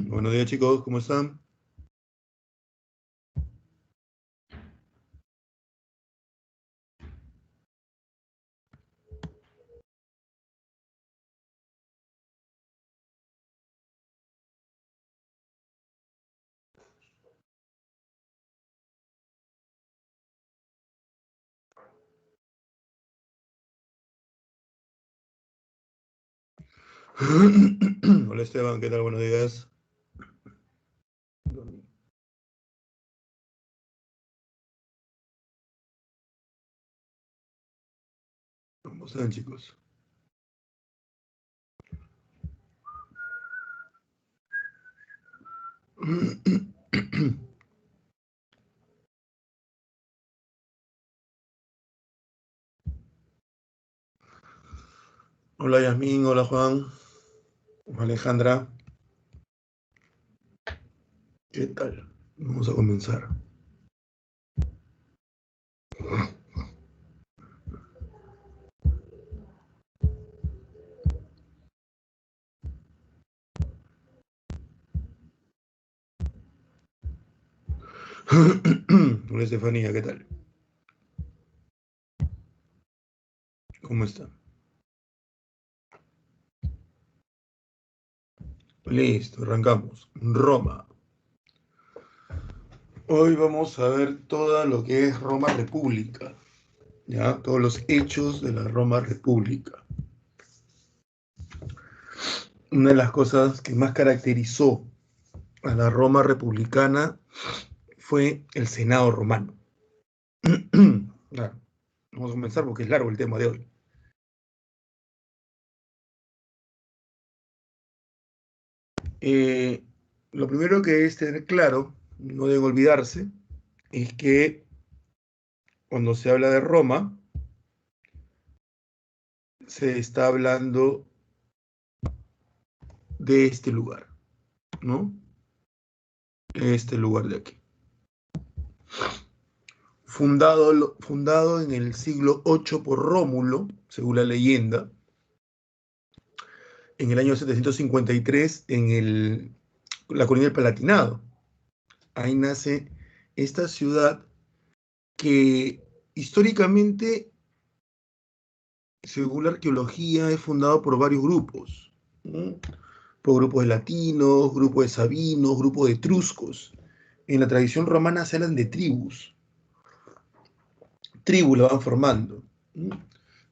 Buenos días, chicos, ¿cómo están? Hola, Esteban, ¿qué tal? Buenos días. ¿Cómo están, chicos? Hola, Yasmín, hola, Juan, hola, Alejandra, ¿qué tal? Vamos a comenzar. Hola, Estefanía, ¿qué tal? ¿Cómo están? Listo, arrancamos. Roma. Hoy vamos a ver todo lo que es Roma República, ¿ya? Todos los hechos de la Roma República. Una de las cosas que más caracterizó a la Roma republicana fue el Senado romano. Claro, vamos a comenzar porque es largo el tema de hoy. Eh, lo primero que es tener claro, no debe olvidarse, es que cuando se habla de Roma, se está hablando de este lugar, ¿no? Este lugar de aquí. Fundado en el siglo VIII por Rómulo, según la leyenda, en el año 753 en la colina del Palatinado. Ahí nace esta ciudad que históricamente, según la arqueología, es fundado por varios grupos, ¿no? Por grupos de latinos, grupos de sabinos, grupos de etruscos. En la tradición romana se hablan de tribus la van formando, ¿no?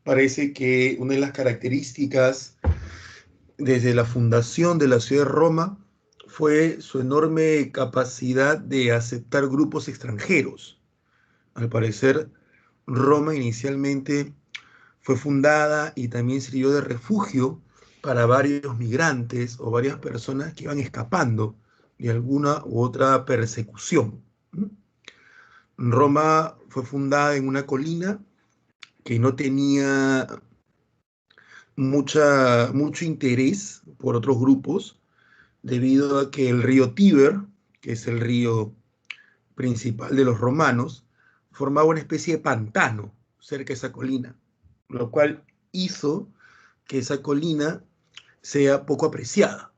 Parece que una de las características desde la fundación de la ciudad de Roma fue su enorme capacidad de aceptar grupos extranjeros. Al parecer, Roma inicialmente fue fundada y también sirvió de refugio para varios migrantes o varias personas que iban escapando de alguna u otra persecución. Roma fue fundada en una colina que no tenía mucho interés por otros grupos, debido a que el río Tíber, que es el río principal de los romanos, formaba una especie de pantano cerca de esa colina, lo cual hizo que esa colina sea poco apreciada,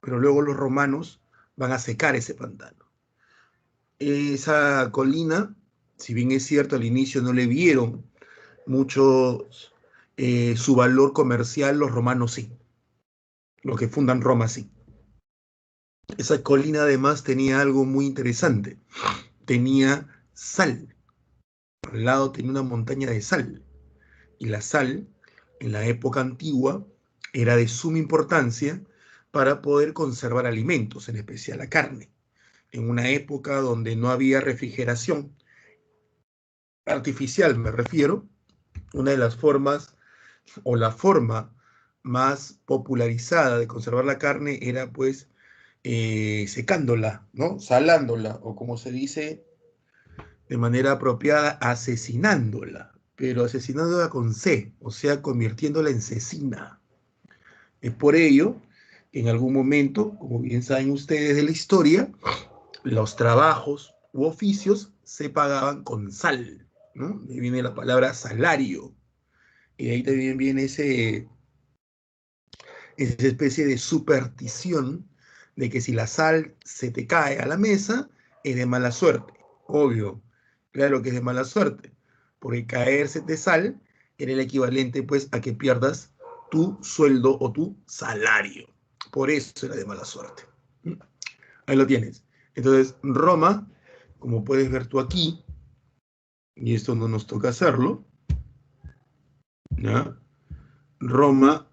pero luego los romanos van a secar ese pantano. Esa colina, si bien es cierto, al inicio no le vieron mucho su valor comercial, los romanos sí, los que fundan Roma sí. Esa colina además tenía algo muy interesante, tenía sal, al lado tenía una montaña de sal, y la sal, en la época antigua, era de suma importancia para poder conservar alimentos, en especial la carne. En una época donde no había refrigeración artificial, me refiero, una de las formas o la forma más popularizada de conservar la carne era pues secándola, ¿no? Salándola, o como se dice de manera apropiada, asesinándola, pero asesinándola con C, o sea, convirtiéndola en cecina. Es por ello que en algún momento, como bien saben ustedes de la historia, los trabajos u oficios se pagaban con sal, ¿no? De ahí viene la palabra salario, y de ahí también viene esa especie de superstición de que si la sal se te cae a la mesa, es de mala suerte. Obvio, claro que es de mala suerte, porque caerse de sal era el equivalente pues a que pierdas tu sueldo o tu salario. Por eso era de mala suerte. Ahí lo tienes. Entonces, Roma, como puedes ver tú aquí, y esto no nos toca hacerlo, ¿ya? Roma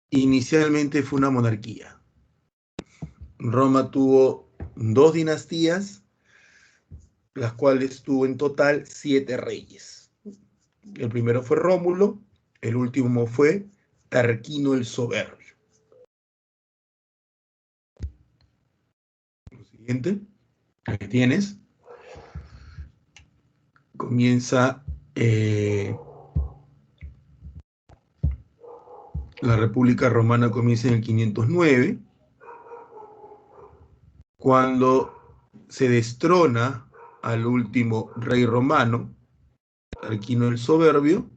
inicialmente fue una monarquía. Roma tuvo 2 dinastías, las cuales tuvo en total 7 reyes. El primero fue Rómulo, el último fue Tarquino el Soberbio. Lo siguiente, aquí tienes, comienza la República Romana comienza en el 509, cuando se destrona al último rey romano, Tarquino el Soberbio.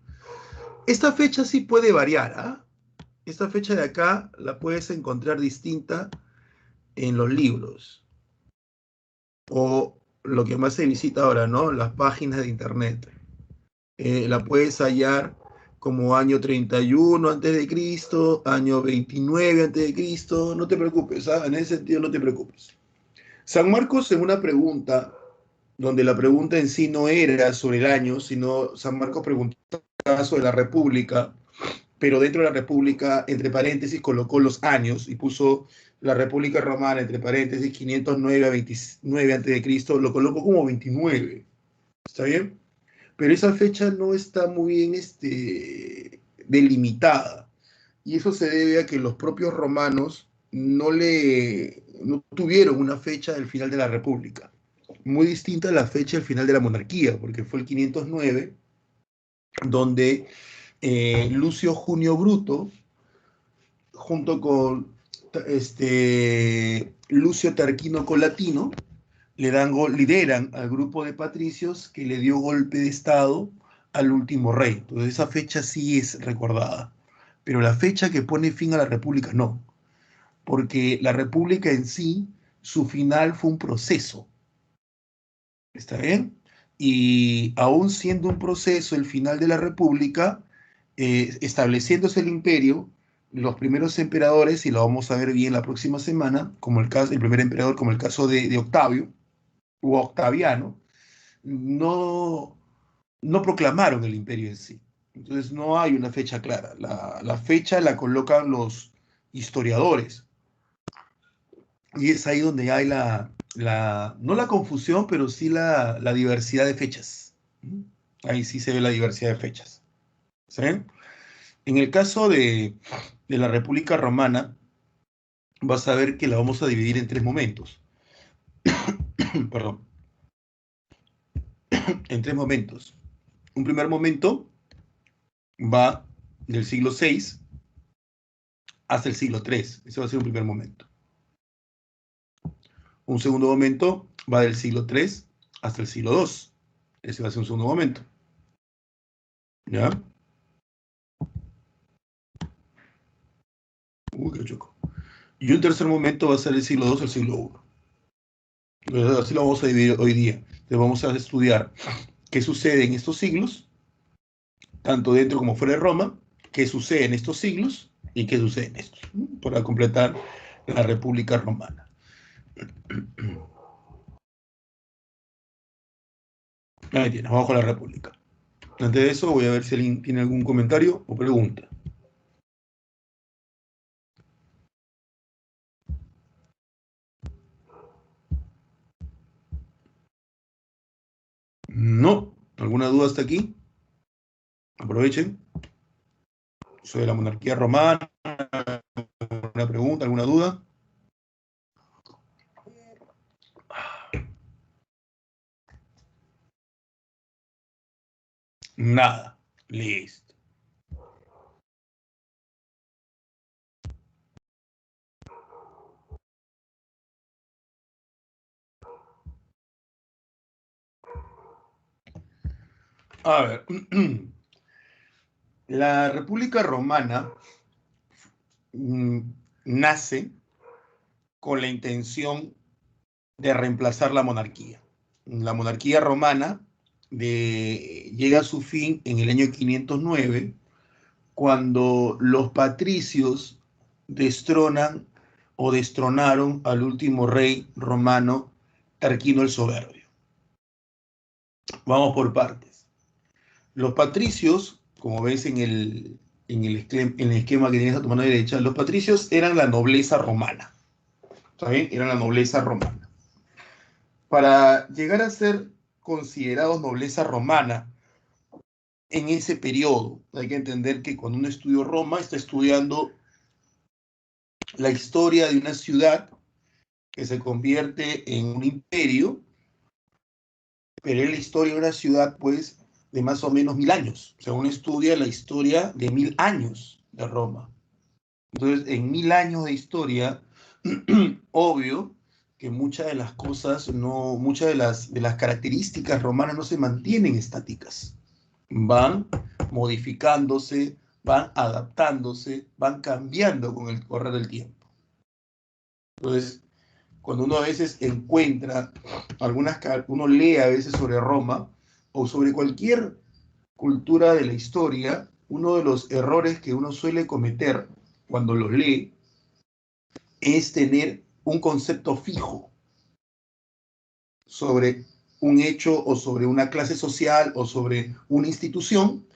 Esta fecha sí puede variar, ¿ah? Esta fecha de acá la puedes encontrar distinta en los libros o lo que más se visita ahora, ¿no? Las páginas de internet. La puedes hallar como año 31 antes de Cristo, año 29 antes de Cristo. No te preocupes, ¿ah? En ese sentido no te preocupes. San Marcos, en una pregunta, donde la pregunta en sí no era sobre el año, sino San Marcos preguntaba sobre la República, pero dentro de la República, entre paréntesis, colocó los años y puso la República Romana, entre paréntesis, 509 a 29 antes de Cristo, lo colocó como 29. ¿Está bien? Pero esa fecha no está muy bien delimitada. Y eso se debe a que los propios romanos no tuvieron una fecha del final de la República. Muy distinta a la fecha del final de la monarquía, porque fue el 509, donde Lucio Junio Bruto, junto con Lucio Tarquino Colatino, lideran al grupo de patricios que le dio golpe de estado al último rey. Entonces esa fecha sí es recordada, pero la fecha que pone fin a la república no, porque la república en sí, su final fue un proceso, ¿está bien? Y aún siendo un proceso el final de la república, estableciéndose el imperio, los primeros emperadores, y lo vamos a ver bien la próxima semana, como el primer emperador, como el caso de Octavio, u Octaviano, no, no proclamaron el imperio en sí. Entonces no hay una fecha clara. La fecha la colocan los historiadores. Y es ahí donde hay no la confusión, pero sí la diversidad de fechas. Ahí sí se ve la diversidad de fechas. ¿Sí? En el caso de la República Romana, vas a ver que la vamos a dividir en 3 momentos. Perdón. En 3 momentos. Un primer momento va del siglo VI hasta el siglo III. Ese va a ser un primer momento. Un segundo momento va del siglo III hasta el siglo II. Ese va a ser un segundo momento. ¿Ya? Uy, qué choco. Y un tercer momento va a ser el siglo II al siglo I. Así lo vamos a dividir hoy día. Entonces vamos a estudiar qué sucede en estos siglos, tanto dentro como fuera de Roma, qué sucede en estos siglos y qué sucede en estos, para completar la República Romana. Ahí tienes, vamos con la República. Antes de eso, voy a ver si alguien tiene algún comentario o pregunta. No. ¿Alguna duda hasta aquí? Aprovechen. Soy de la monarquía romana. ¿Alguna pregunta, alguna duda? Nada. Listo. A ver. La República Romana nace con la intención de reemplazar la monarquía. La monarquía romana llega a su fin en el año 509, cuando los patricios destronan o destronaron al último rey romano, Tarquino el Soberbio. Vamos por partes. Los patricios, como ves en el esquema que tienes a tu mano derecha, los patricios eran la nobleza romana. ¿Está bien? Eran la nobleza romana. Para llegar a ser considerados nobleza romana en ese periodo, hay que entender que cuando uno estudia Roma, está estudiando la historia de una ciudad que se convierte en un imperio, pero es la historia de una ciudad, pues, de más o menos 1000 años. O sea, uno estudia la historia de 1000 años de Roma. Entonces, en 1000 años de historia, obvio que muchas de las cosas, no, muchas de las características romanas no se mantienen estáticas. Van modificándose, van adaptándose, van cambiando con el correr del tiempo. Entonces, cuando uno a veces encuentra uno lee a veces sobre Roma o sobre cualquier cultura de la historia, uno de los errores que uno suele cometer cuando los lee es tener un concepto fijo sobre un hecho o sobre una clase social o sobre una institución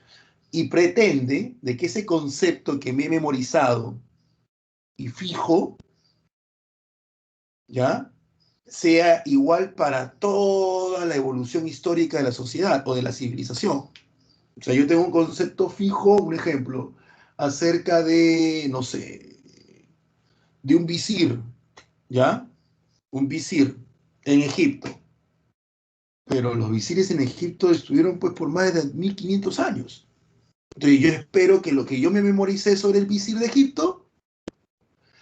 y pretende de que ese concepto que me he memorizado y fijo, ¿ya?, sea igual para toda la evolución histórica de la sociedad o de la civilización. O sea, yo tengo un concepto fijo, un ejemplo, acerca de, no sé, de un visir, ¿ya? Un visir en Egipto. Pero los visires en Egipto estuvieron pues por más de 1500 años. Entonces yo espero que lo que yo me memoricé sobre el visir de Egipto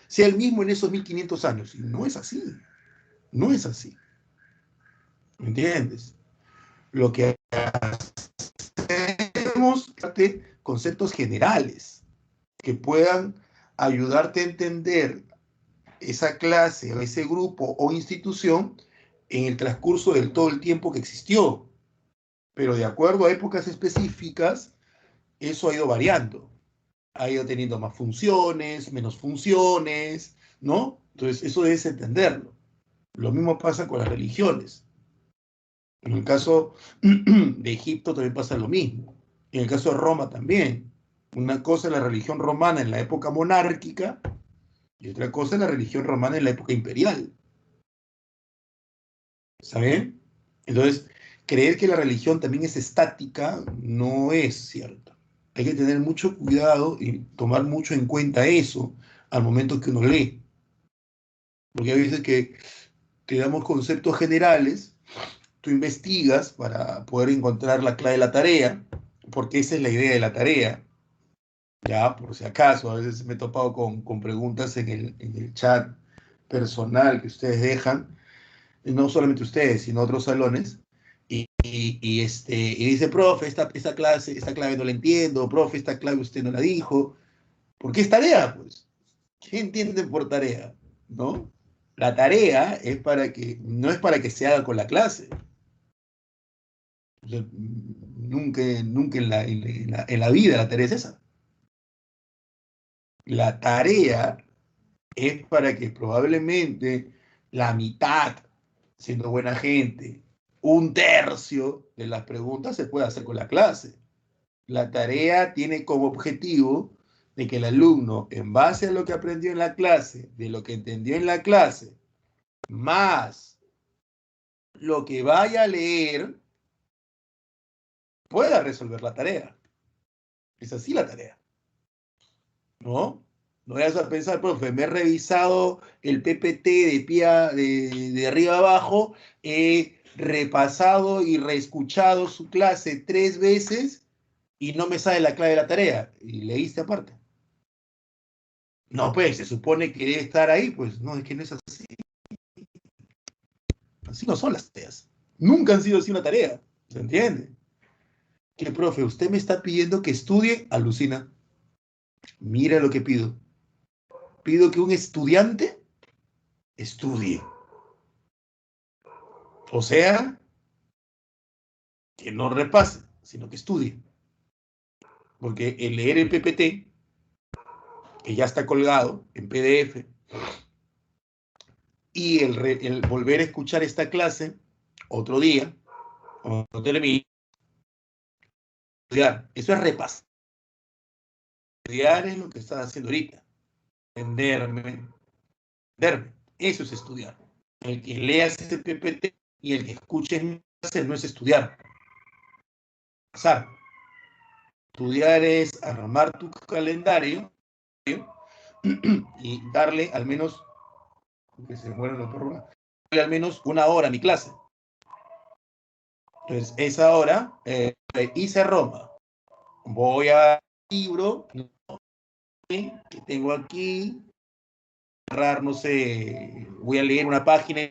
sea el mismo en esos 1500 años. Y no es así. No es así. ¿Me entiendes? Lo que hacemos es conceptos generales que puedan ayudarte a entender esa clase o ese grupo o institución en el transcurso del todo el tiempo que existió. Pero de acuerdo a épocas específicas, eso ha ido variando. Ha ido teniendo más funciones, menos funciones, ¿no? Entonces, eso debes entenderlo. Lo mismo pasa con las religiones. En el caso de Egipto también pasa lo mismo. En el caso de Roma también. Una cosa es la religión romana en la época monárquica y otra cosa es la religión romana en la época imperial. ¿Saben? Entonces, creer que la religión también es estática no es cierto. Hay que tener mucho cuidado y tomar mucho en cuenta eso al momento que uno lee. Porque hay veces que te damos conceptos generales, tú investigas para poder encontrar la clave de la tarea, porque esa es la idea de la tarea. Ya, por si acaso, a veces me he topado con preguntas en el chat personal que ustedes dejan, no solamente ustedes, sino otros salones, y dice, profe, esta clave no la entiendo, profe, esta clave usted no la dijo, ¿por qué es tarea? Pues, ¿qué entienden por tarea? ¿No? La tarea es no es para que se haga con la clase. O sea, nunca en la vida la tarea es esa. La tarea es para que probablemente la mitad, siendo buena gente, un tercio de las preguntas se pueda hacer con la clase. La tarea tiene como objetivo de que el alumno, en base a lo que aprendió en la clase, de lo que entendió en la clase, más lo que vaya a leer, pueda resolver la tarea. Es así la tarea, ¿no? No vayas a pensar, profe, me he revisado el PPT de arriba abajo, he repasado y reescuchado su clase 3 veces y no me sale la clave de la tarea. Y leíste aparte. No, pues, se supone que debe estar ahí. Pues, no, es que no es así. Así no son las tareas. Nunca han sido así una tarea. ¿Se entiende? Que, profe, usted me está pidiendo que estudie, alucina. Mira lo que pido. pido que un estudiante estudie. O sea, que no repase, sino que estudie. Porque el leer el PPT, que ya está colgado en PDF, y el volver a escuchar esta clase otro día, cuando termine, estudiar. Eso es repasar. Estudiar es lo que estás haciendo ahorita. Entenderme. Eso es estudiar. El que leas este PPT y el que escuches mi clase no es estudiar. Pasar. Estudiar es armar tu calendario y darle al menos, que se mueran los perros, darle al menos una hora a mi clase. Entonces, esa hora hice Roma. Voy al libro que tengo aquí, no sé, voy a leer una página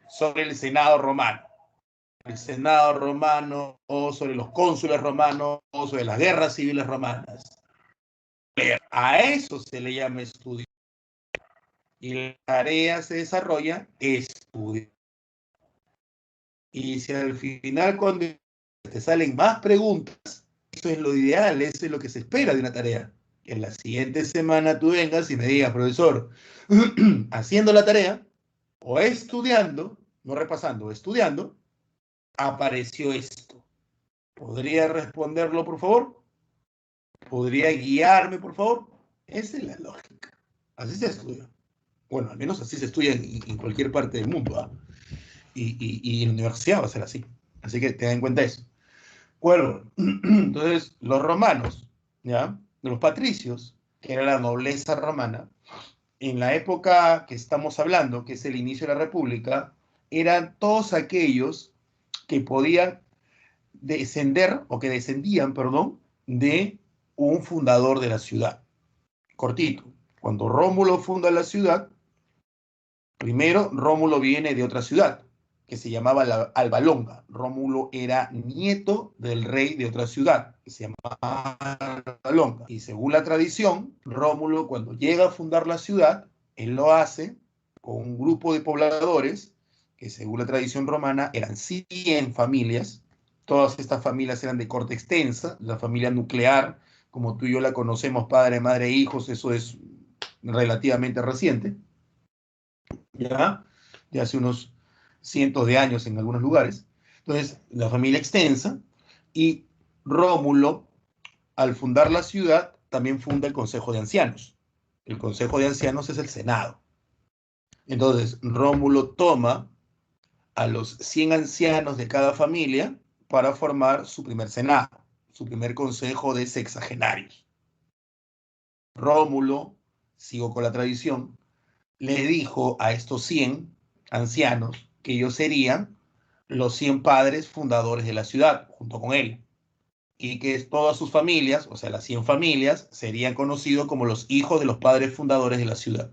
sobre el Senado romano. El Senado romano, o sobre los cónsules romanos, o sobre las guerras civiles romanas. A eso se le llama estudio. Y la tarea se desarrolla estudio. Y si al final, cuando te salen más preguntas, eso es lo ideal, eso es lo que se espera de una tarea. Que en la siguiente semana tú vengas y me digas, profesor, haciendo la tarea o estudiando, no repasando, estudiando, apareció esto. ¿Podría responderlo, por favor? ¿Podría guiarme, por favor? Esa es la lógica. Así se estudia. Bueno, al menos así se estudia en cualquier parte del mundo. ¿Ah? Y en la universidad va a ser así. Así que ten en cuenta eso. Bueno, entonces los romanos, ¿ya? Los patricios, que era la nobleza romana, en la época que estamos hablando, que es el inicio de la República, eran todos aquellos que podían descender, o que descendían, perdón, de un fundador de la ciudad. Cortito. Cuando Rómulo funda la ciudad, primero Rómulo viene de otra ciudad, que se llamaba Alba Longa. Rómulo era nieto del rey de otra ciudad, que se llamaba Alba Longa. Y según la tradición, Rómulo, cuando llega a fundar la ciudad, él lo hace con un grupo de pobladores, que según la tradición romana eran 100 familias. Todas estas familias eran de corte extensa, la familia nuclear, como tú y yo la conocemos, padre, madre, hijos, eso es relativamente reciente, ¿ya? De hace unos cientos de años en algunos lugares. Entonces, la familia extensa, y Rómulo, al fundar la ciudad, también funda el Consejo de Ancianos. El Consejo de Ancianos es el Senado. Entonces, Rómulo toma a los 100 ancianos de cada familia para formar su primer Senado, su primer Consejo de Sexagenarios. Rómulo, sigo con la tradición, le dijo a estos 100 ancianos que ellos serían los 100 padres fundadores de la ciudad, junto con él, y que todas sus familias, o sea, las 100 familias, serían conocidos como los hijos de los padres fundadores de la ciudad.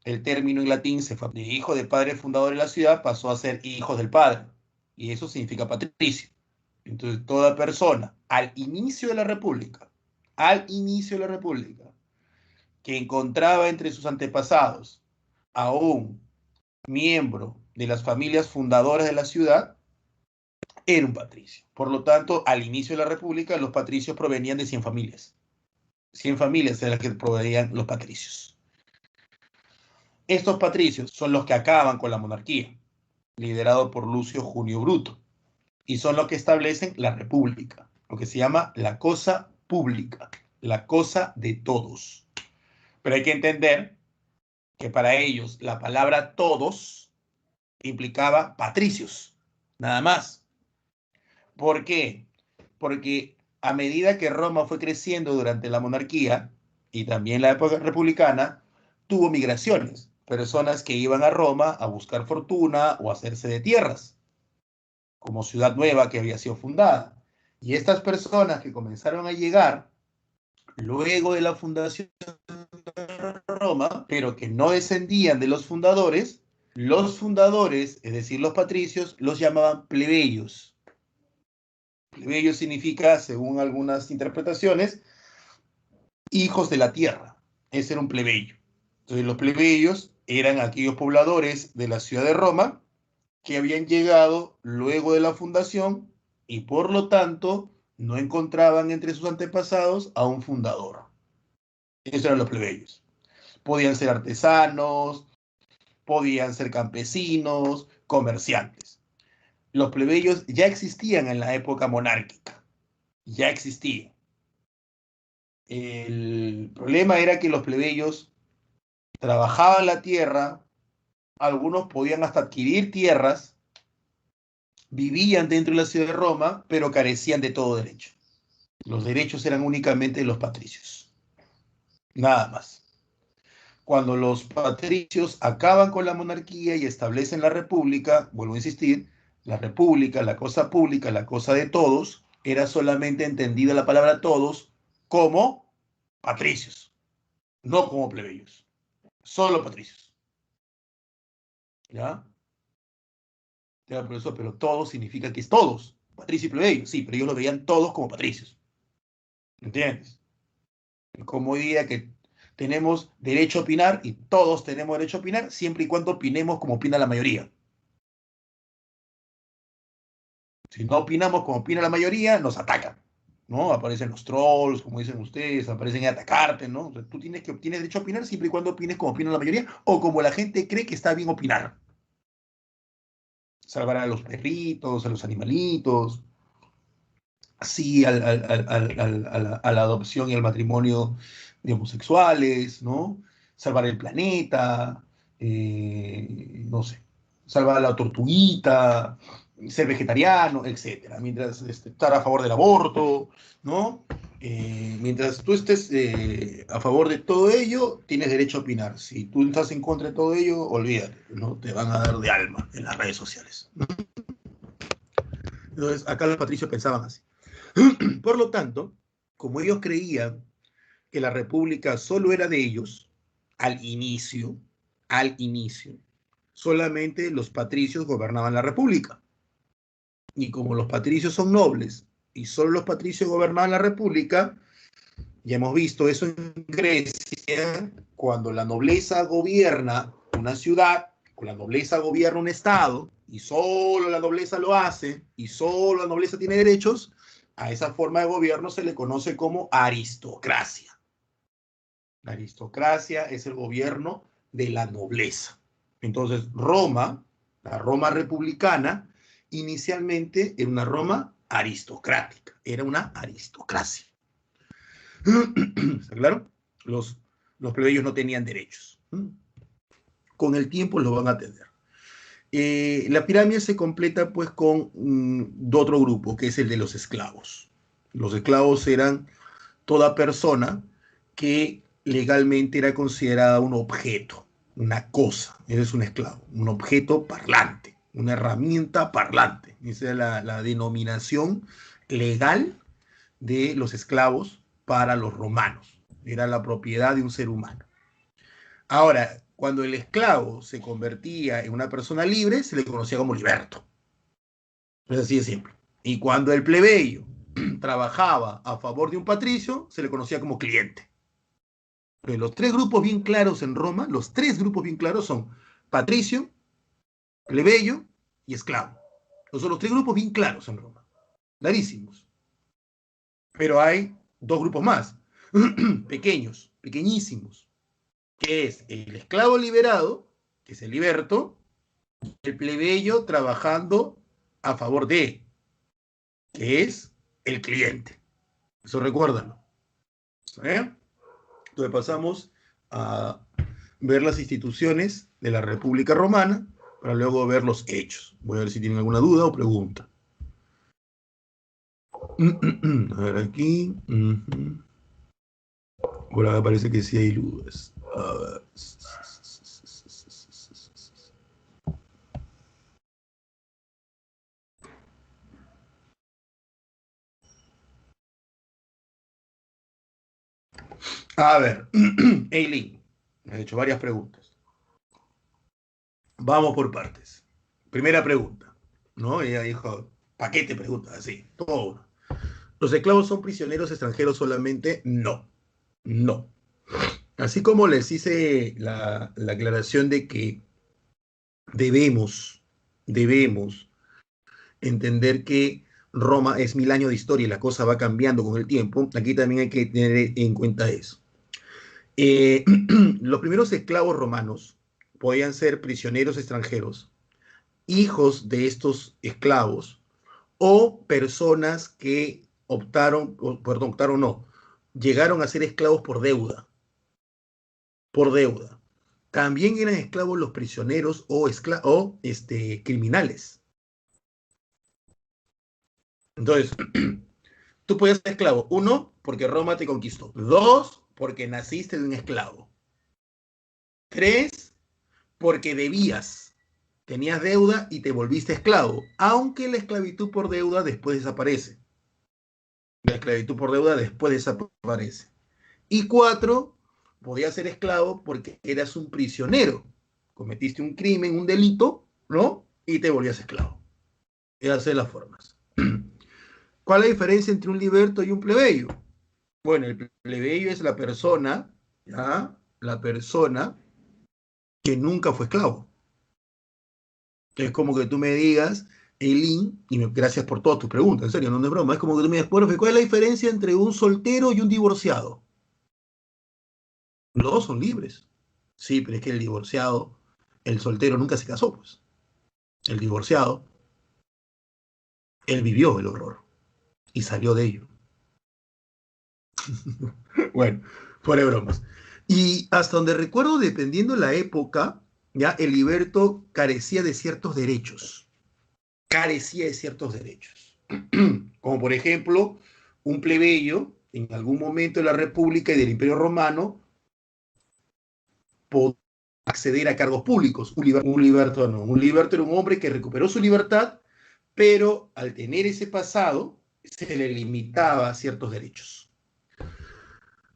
El término en latín se fue de hijo de padre fundador de la ciudad, pasó a ser hijos del padre, y eso significa patricio. Entonces, toda persona al inicio de la República, que encontraba entre sus antepasados a un miembro de las familias fundadoras de la ciudad, era un patricio. Por lo tanto, al inicio de la República, los patricios provenían de 100 familias. 100 familias eran las que provenían los patricios. Estos patricios son los que acaban con la monarquía, liderado por Lucio Junio Bruto, y son los que establecen la República, lo que se llama la cosa pública, la cosa de todos. Pero hay que entender que para ellos la palabra todos implicaba patricios, nada más. ¿Por qué? Porque a medida que Roma fue creciendo durante la monarquía y también la época republicana, tuvo migraciones, personas que iban a Roma a buscar fortuna o a hacerse de tierras, como ciudad nueva que había sido fundada. Y estas personas que comenzaron a llegar luego de la fundación de Roma, pero que no descendían de los fundadores, es decir, los patricios, los llamaban plebeyos. Plebeyo significa, según algunas interpretaciones, hijos de la tierra. Ese era un plebeyo. Entonces los plebeyos eran aquellos pobladores de la ciudad de Roma que habían llegado luego de la fundación y por lo tanto no encontraban entre sus antepasados a un fundador. Esos eran los plebeyos. Podían ser artesanos, podían ser campesinos, comerciantes. Los plebeyos ya existían en la época monárquica, ya existían. El problema era que los plebeyos trabajaban la tierra, algunos podían hasta adquirir tierras, vivían dentro de la ciudad de Roma, pero carecían de todo derecho. Los derechos eran únicamente de los patricios, nada más. Cuando los patricios acaban con la monarquía y establecen la república, vuelvo a insistir, la república, la cosa pública, la cosa de todos, era solamente entendida la palabra todos como patricios, no como plebeyos, solo patricios. ¿Ya? Ya, profesor, pero todos significa que es todos, patricio y plebeyo, sí, pero ellos lo veían todos como patricios. ¿Entiendes? Como hoy día que tenemos derecho a opinar y todos tenemos derecho a opinar siempre y cuando opinemos como opina la mayoría. Si no opinamos como opina la mayoría, nos atacan, ¿no? Aparecen los trolls, como dicen ustedes, aparecen a atacarte, ¿no? O sea, tú tienes derecho a opinar siempre y cuando opines como opina la mayoría o como la gente cree que está bien opinar. Salvar a los perritos, a los animalitos, sí a la adopción y al matrimonio de homosexuales, ¿no? Salvar el planeta, no sé, salvar a la tortuguita, ser vegetariano, etcétera. Mientras estar a favor del aborto, ¿no? Mientras tú estés a favor de todo ello, tienes derecho a opinar. Si tú estás en contra de todo ello, olvídate, ¿no? Te van a dar de alma en las redes sociales. Entonces, acá los patricios pensaban así. Por lo tanto, como ellos creían que la república solo era de ellos, al inicio, solamente los patricios gobernaban la república. Y como los patricios son nobles y solo los patricios gobernaban la república, ya hemos visto eso en Grecia, cuando la nobleza gobierna una ciudad, o la nobleza gobierna un estado, y solo la nobleza lo hace, y solo la nobleza tiene derechos, a esa forma de gobierno se le conoce como aristocracia. La aristocracia es el gobierno de la nobleza. Entonces, Roma, la Roma republicana, inicialmente era una Roma aristocrática, era una aristocracia. ¿Está claro? Los plebeyos no tenían derechos. Con el tiempo lo van a tener. La pirámide se completa pues con otro grupo, que es el de los esclavos. Los esclavos eran toda persona que legalmente era considerada un objeto, una cosa. Ese es un esclavo, un objeto parlante, una herramienta parlante. Esa es la denominación legal de los esclavos para los romanos. Era la propiedad de un ser humano. Ahora, cuando el esclavo se convertía en una persona libre, se le conocía como liberto. Es así de simple. Y cuando el plebeyo trabajaba a favor de un patricio, se le conocía como cliente. Pero los tres grupos bien claros en Roma, los tres grupos bien claros son patricio, plebeyo y esclavo. Esos son los tres grupos bien claros en Roma. Clarísimos. Pero hay dos grupos más, pequeños, pequeñísimos, que es el esclavo liberado, que es el liberto, el plebeyo trabajando a favor de, que es el cliente. Eso recuérdalo. ¿Eh? Entonces pasamos a ver las instituciones de la República Romana para luego ver los hechos. Voy a ver si tienen alguna duda o pregunta. A ver aquí. Por acá parece que sí hay dudas. A ver. A ver, Eileen, me ha hecho varias preguntas. Vamos por partes. Primera pregunta, ¿no? Ella dijo, paquete preguntas, así, todo uno. ¿Los esclavos son prisioneros extranjeros solamente? No, no. Así como les hice la aclaración de que debemos entender que Roma es 1000 años de historia y la cosa va cambiando con el tiempo, aquí también hay que tener en cuenta eso. Los primeros esclavos romanos podían ser prisioneros extranjeros, hijos de estos esclavos o personas que optaron no, llegaron a ser esclavos por deuda. También eran esclavos los prisioneros o criminales. Entonces, tú puedes ser esclavo. Uno, porque Roma te conquistó. Dos, porque naciste de un esclavo. Tres, porque debías. Tenías deuda y te volviste esclavo. Aunque la esclavitud por deuda después desaparece. La esclavitud por deuda después desaparece. Y cuatro, podías ser esclavo porque eras un prisionero. Cometiste un crimen, un delito, ¿no? Y te volvías esclavo. Esas son las formas. ¿Cuál es la diferencia entre un liberto y un plebeyo? Bueno, el plebeyo es la persona, ¿ya? La persona que nunca fue esclavo. Es como que tú me digas, Eileen, gracias por todas tus preguntas, en serio, no es broma, es como que tú me digas, profe, ¿cuál es la diferencia entre un soltero y un divorciado? Los dos son libres. Sí, pero es que el soltero nunca se casó, pues. El divorciado, él vivió el horror y salió de ello. Bueno, fuera de bromas. Y hasta donde recuerdo, dependiendo de la época, ya el liberto carecía de ciertos derechos. Carecía de ciertos derechos. Como por ejemplo, un plebeyo en algún momento de la República y del Imperio Romano podía acceder a cargos públicos. Un liberto no. Un liberto era un hombre que recuperó su libertad, pero al tener ese pasado se le limitaba ciertos derechos.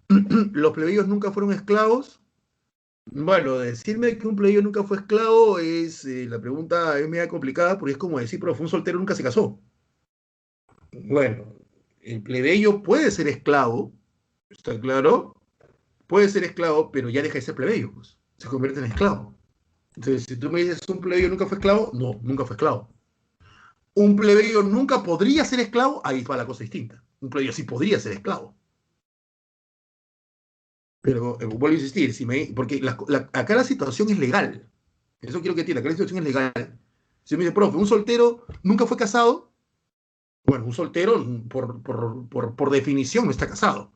Los plebeyos nunca fueron esclavos. Bueno, decirme que un plebeyo nunca fue esclavo la pregunta es media complicada porque es como decir, pero fue un soltero nunca se casó. Bueno, el plebeyo puede ser esclavo, ¿está claro? Puede ser esclavo, pero ya deja de ser plebeyo, pues. Se convierte en esclavo. Entonces, si tú me dices un plebeyo nunca fue esclavo, no, nunca fue esclavo. Un plebeyo nunca podría ser esclavo, ahí va la cosa distinta. Un plebeyo sí podría ser esclavo. Pero vuelvo a insistir, porque acá la situación es legal. Eso quiero que entienda, acá la situación es legal. Si me dice, profe, un soltero nunca fue casado, bueno, un soltero por definición no está casado.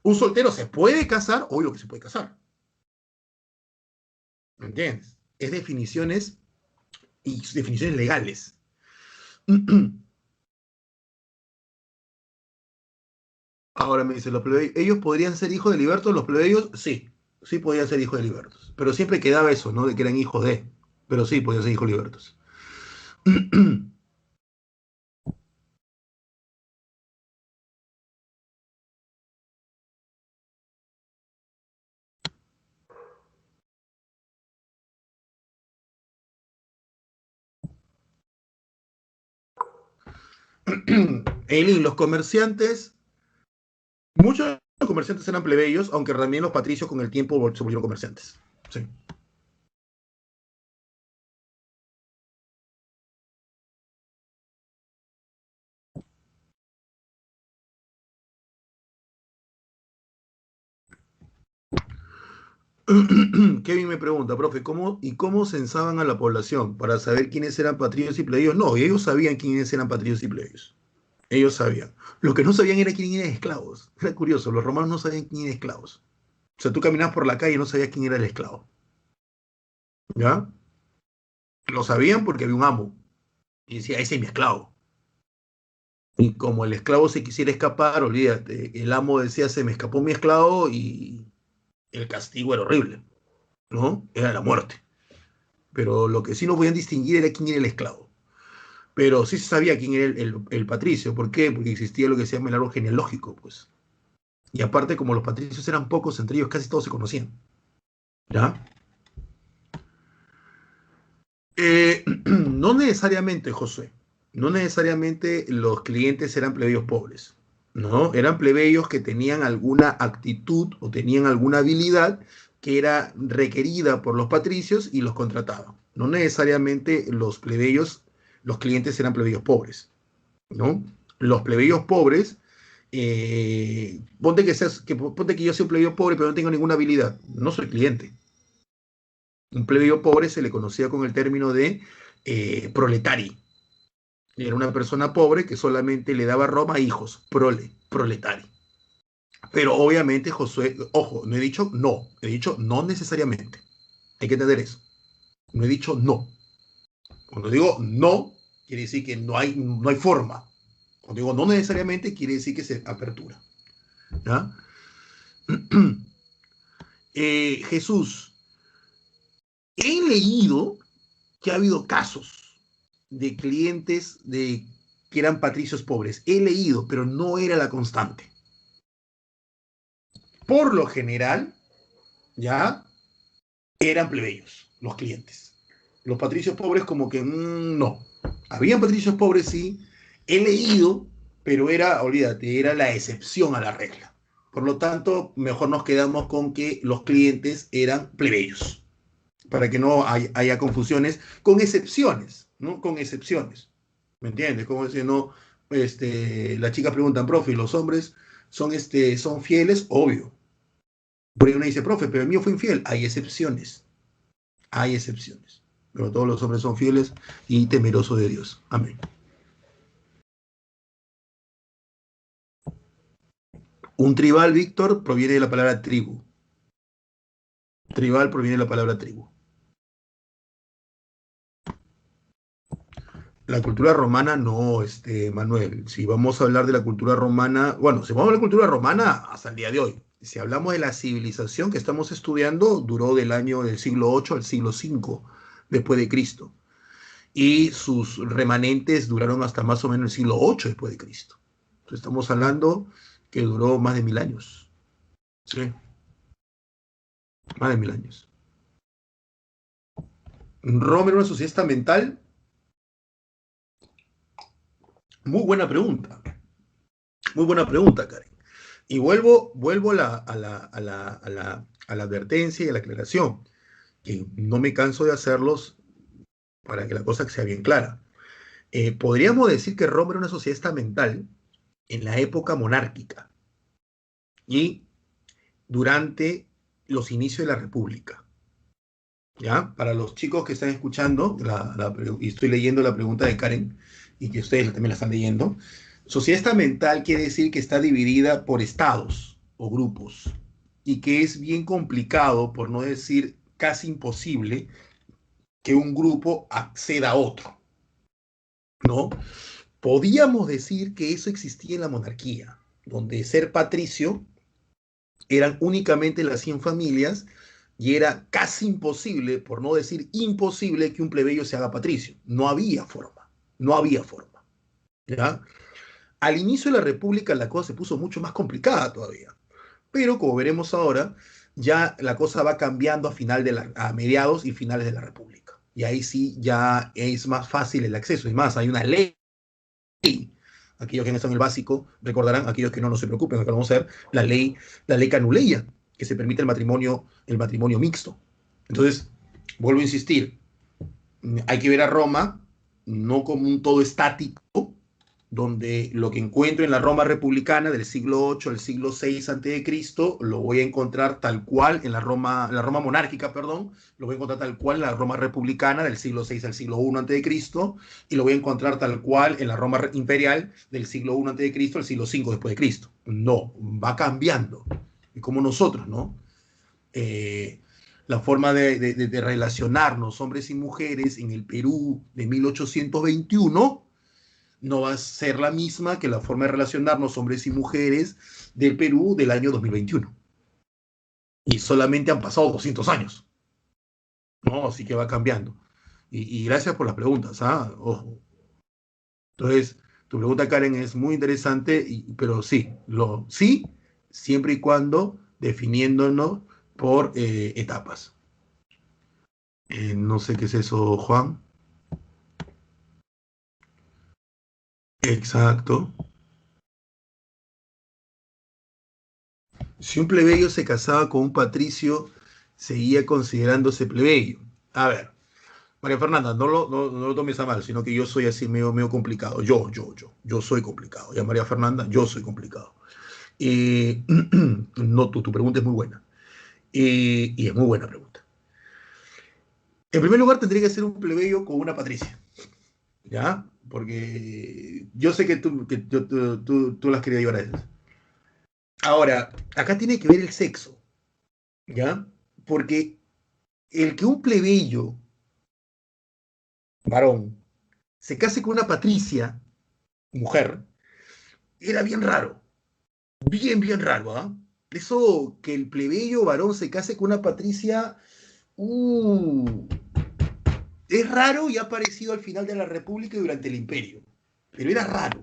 Un soltero se puede casar, obvio que se puede casar. ¿Me entiendes? Es definiciones y definiciones legales. Ahora me dice, ¿ellos podrían ser hijos de libertos? Los plebeyos, sí, sí podían ser hijos de libertos. Pero siempre quedaba eso, ¿no? De que eran hijos de. Pero sí podían ser hijos de libertos. Eileen, los comerciantes, muchos de los comerciantes eran plebeyos, aunque también los patricios con el tiempo se volvieron comerciantes. Sí. Kevin me pregunta, profe, ¿cómo censaban a la población para saber quiénes eran patricios y plebeyos? No, ellos sabían quiénes eran patricios y plebeyos. Ellos sabían. Lo que no sabían era quién eran esclavos. Era curioso, los romanos no sabían quién eran esclavos. O sea, tú caminabas por la calle y no sabías quién era el esclavo. ¿Ya? Lo sabían porque había un amo. Y decía, ese es mi esclavo. Y como el esclavo se quisiera escapar, olvídate, el amo decía, se me escapó mi esclavo y el castigo era horrible, ¿no? Era la muerte. Pero lo que sí no podían distinguir era quién era el esclavo. Pero sí se sabía quién era el patricio. ¿Por qué? Porque existía lo que se llama el árbol genealógico, pues. Y aparte, como los patricios eran pocos, entre ellos casi todos se conocían. ¿Ya? No necesariamente, José. no necesariamente los clientes eran plebeyos pobres, ¿no? Eran plebeyos que tenían alguna actitud o tenían alguna habilidad que era requerida por los patricios y los contrataban. No necesariamente los plebeyos, los clientes eran plebeyos pobres, ¿no? Los plebeyos pobres, ponte que yo sea un plebeyo pobre pero no tengo ninguna habilidad, no soy cliente. Un plebeyo pobre se le conocía con el término de proletari. Era una persona pobre que solamente le daba Roma a hijos, proletari. Pero obviamente Josué, ojo, no he dicho no, he dicho no necesariamente. Hay que entender eso. No he dicho no. Cuando digo no, quiere decir que no hay forma. Cuando digo no necesariamente, quiere decir que se apertura. ¿Ya? Jesús, he leído que ha habido casos de clientes que eran patricios pobres. He leído, pero no era la constante. Por lo general, ya eran plebeyos los clientes. Los patricios pobres como que no. Habían patricios pobres, sí. He leído, pero olvídate, era la excepción a la regla. Por lo tanto, mejor nos quedamos con que los clientes eran plebeyos, para que no haya confusiones, con excepciones, ¿no? Con excepciones. ¿Me entiendes? Como si no, las chicas preguntan, profe, ¿los hombres son fieles? Obvio. Por ahí uno dice, profe, pero el mío fue infiel. Hay excepciones. Hay excepciones. Pero todos los hombres son fieles y temerosos de Dios. Amén. Un tribal, Víctor, proviene de la palabra tribu. Tribal proviene de la palabra tribu. La cultura romana no, Manuel. Si vamos a hablar de la cultura romana, bueno, si vamos a hablar de la cultura romana hasta el día de hoy. Si hablamos de la civilización que estamos estudiando, duró del siglo VIII al siglo V después de Cristo. Y sus remanentes duraron hasta más o menos el siglo VIII después de Cristo. Entonces estamos hablando que duró más de 1000 años. Sí, más de 1000 años. ¿Roma era una sociedad estamental? Muy buena pregunta. Muy buena pregunta, Karen. Y vuelvo a la advertencia y a la aclaración, que no me canso de hacerlos para que la cosa sea bien clara. Podríamos decir que Roma era una sociedad estamental en la época monárquica y durante los inicios de la República. ¿Ya? Para los chicos que están escuchando, y estoy leyendo la pregunta de Karen, y que ustedes también la están leyendo, sociedad estamental quiere decir que está dividida por estados o grupos, y que es bien complicado, por no decir casi imposible, que un grupo acceda a otro, ¿no? Podíamos decir que eso existía en la monarquía, donde ser patricio eran únicamente las 100 familias y era casi imposible, por no decir imposible, que un plebeyo se haga patricio. No había forma, no había forma. ¿Ya? Al inicio de la República la cosa se puso mucho más complicada todavía, pero como veremos ahora, ya la cosa va cambiando a mediados y finales de la República. Y ahí sí ya es más fácil el acceso. Y más, hay una ley. Aquellos que no están en el básico recordarán, aquellos que no se preocupen, que vamos a ver la ley Canuleia, que se permite el matrimonio mixto. Entonces, vuelvo a insistir, hay que ver a Roma no como un todo estático, donde lo que encuentro en la Roma republicana del siglo VIII al siglo VI antes de Cristo lo voy a encontrar tal cual en la Roma monárquica, perdón, lo voy a encontrar tal cual en la Roma republicana del siglo VI al siglo I antes de Cristo, y lo voy a encontrar tal cual en la Roma imperial del siglo I antes de Cristo al siglo V después de Cristo. No, va cambiando. Y como nosotros, ¿no? La forma de relacionarnos, hombres y mujeres, en el Perú de 1821 no va a ser la misma que la forma de relacionarnos hombres y mujeres del Perú del año 2021. Y solamente han pasado 200 años, ¿no? Así que va cambiando. Y gracias por las preguntas, ¿ah? Ojo. Entonces, tu pregunta, Karen, es muy interesante, pero sí, siempre y cuando definiéndonos por etapas. No sé qué es eso, Juan. Exacto. Si un plebeyo se casaba con un patricio, seguía considerándose plebeyo. A ver, María Fernanda, no lo tomes a mal, sino que yo soy así medio complicado. Yo soy complicado. Y a María Fernanda, yo soy complicado. Eh, no, tu pregunta es muy buena. Y es muy buena pregunta. En primer lugar, tendría que ser un plebeyo con una patricia, ¿ya? Porque yo sé que tú las querías llevar a esas. Ahora, acá tiene que ver el sexo, ¿ya? Porque el que un plebeyo, varón, se case con una patricia, mujer, era bien raro, bien raro, ¿ah? Eso que el plebeyo varón se case con una patricia, uh, es raro y ha aparecido al final de la República y durante el Imperio. Pero era raro.